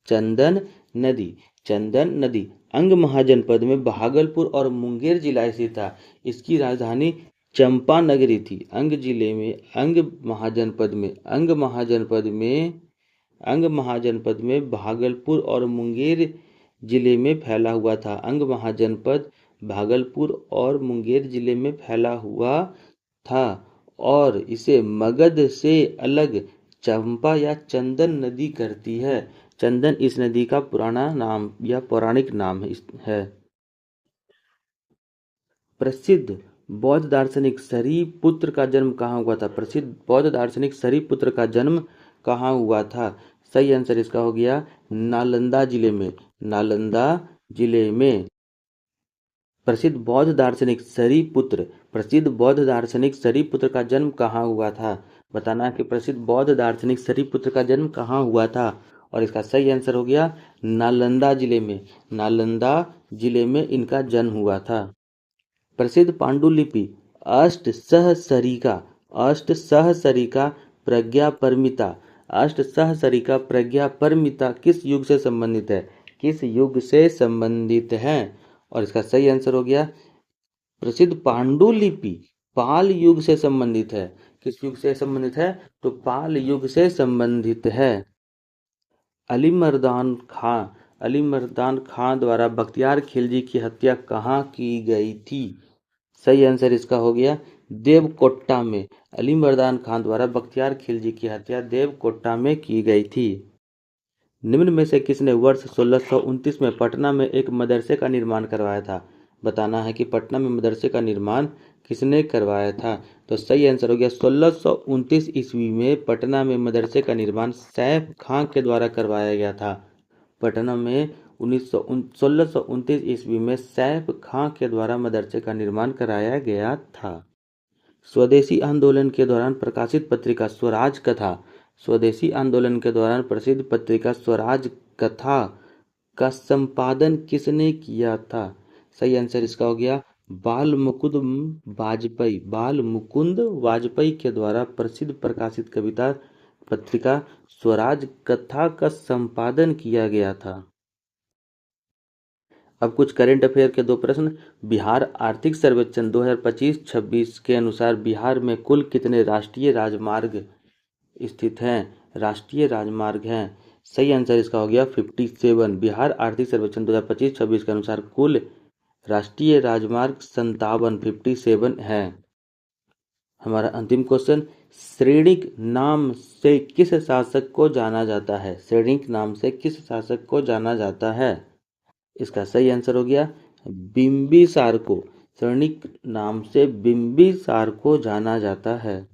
चंदन नदी। चंदन नदी अंग महाजनपद में भागलपुर और मुंगेर जिला स्थित था। इसकी राजधानी चंपा नगरी थी। अंग जिले में अंग महाजनपद में भागलपुर और मुंगेर जिले में फैला हुआ था। अंग महाजनपद भागलपुर और मुंगेर जिले में फैला हुआ था और इसे मगध से अलग चंपा या चंदन नदी करती है। चंदन इस नदी का पुराना नाम या पौराणिक नाम है। प्रसिद्ध बौद्ध दार्शनिक सरीपुत्र का जन्म कहाँ हुआ था? प्रसिद्ध बौद्ध दार्शनिक सरीपुत्र का जन्म कहाँ हुआ था? सही आंसर इसका हो गया नालंदा जिले में। नालंदा जिले में प्रसिद्ध बौद्ध दार्शनिक सरीपुत्र का जन्म कहाँ हुआ था? बताना कि प्रसिद्ध बौद्ध दार्शनिक सरीपुत्र का जन्म कहाँ हुआ था, और इसका सही आंसर हो गया नालंदा जिले में। नालंदा जिले में इनका जन्म हुआ था। प्रसिद्ध पांडुलिपि अष्टसहस्रिका प्रज्ञापरमिता किस युग से संबंधित है? किस युग से संबंधित है? और इसका सही आंसर हो गया प्रसिद्ध पांडुलिपि पाल युग से संबंधित है। किस युग से संबंधित है? तो पाल युग से संबंधित है। अलीमर्दान खां द्वारा बख्तियार खिलजी की हत्या कहाँ की गई थी? सही आंसर इसका हो गया देवकोट्टा में। अलीमर्दान खां द्वारा बख्तियार खिलजी की हत्या देवकोट्टा में की गई थी। निम्न में से किसने वर्ष 1629 में पटना में एक मदरसे का निर्माण करवाया था? बताना है कि पटना में मदरसे का निर्माण किसने करवाया था? तो सही आंसर हो गया 1629 ईस्वी में पटना में मदरसे का निर्माण सैफ खां के द्वारा करवाया गया था। पटना में 1629 ईस्वी में सैफ खां के द्वारा मदरसे का निर्माण कराया गया था। स्वदेशी आंदोलन के दौरान प्रकाशित पत्रिका स्वराज कथा प्रसिद्ध पत्रिका स्वराज कथा का संपादन किसने किया था? सही आंसर इसका हो गया बाल मुकुंद वाजपेयी के द्वारा प्रसिद्ध प्रकाशित कविता पत्रिका स्वराज कथा का संपादन किया गया था। अब कुछ करंट अफेयर के दो प्रश्न। बिहार आर्थिक सर्वेक्षण 2025-26 के अनुसार बिहार में कुल कितने राष्ट्रीय राजमार्ग स्थित हैं? राष्ट्रीय राजमार्ग हैं। सही आंसर इसका हो गया 57। बिहार आर्थिक सर्वेक्षण 2025-26 के अनुसार कुल राष्ट्रीय राजमार्ग 57 है। हमारा अंतिम क्वेश्चन, श्रेणिक नाम से किस शासक को जाना जाता है? श्रेणिक नाम से किस शासक को जाना जाता है? इसका सही आंसर हो गया बिंबिसार को। श्रेणिक नाम से बिंबिसार को जाना जाता है।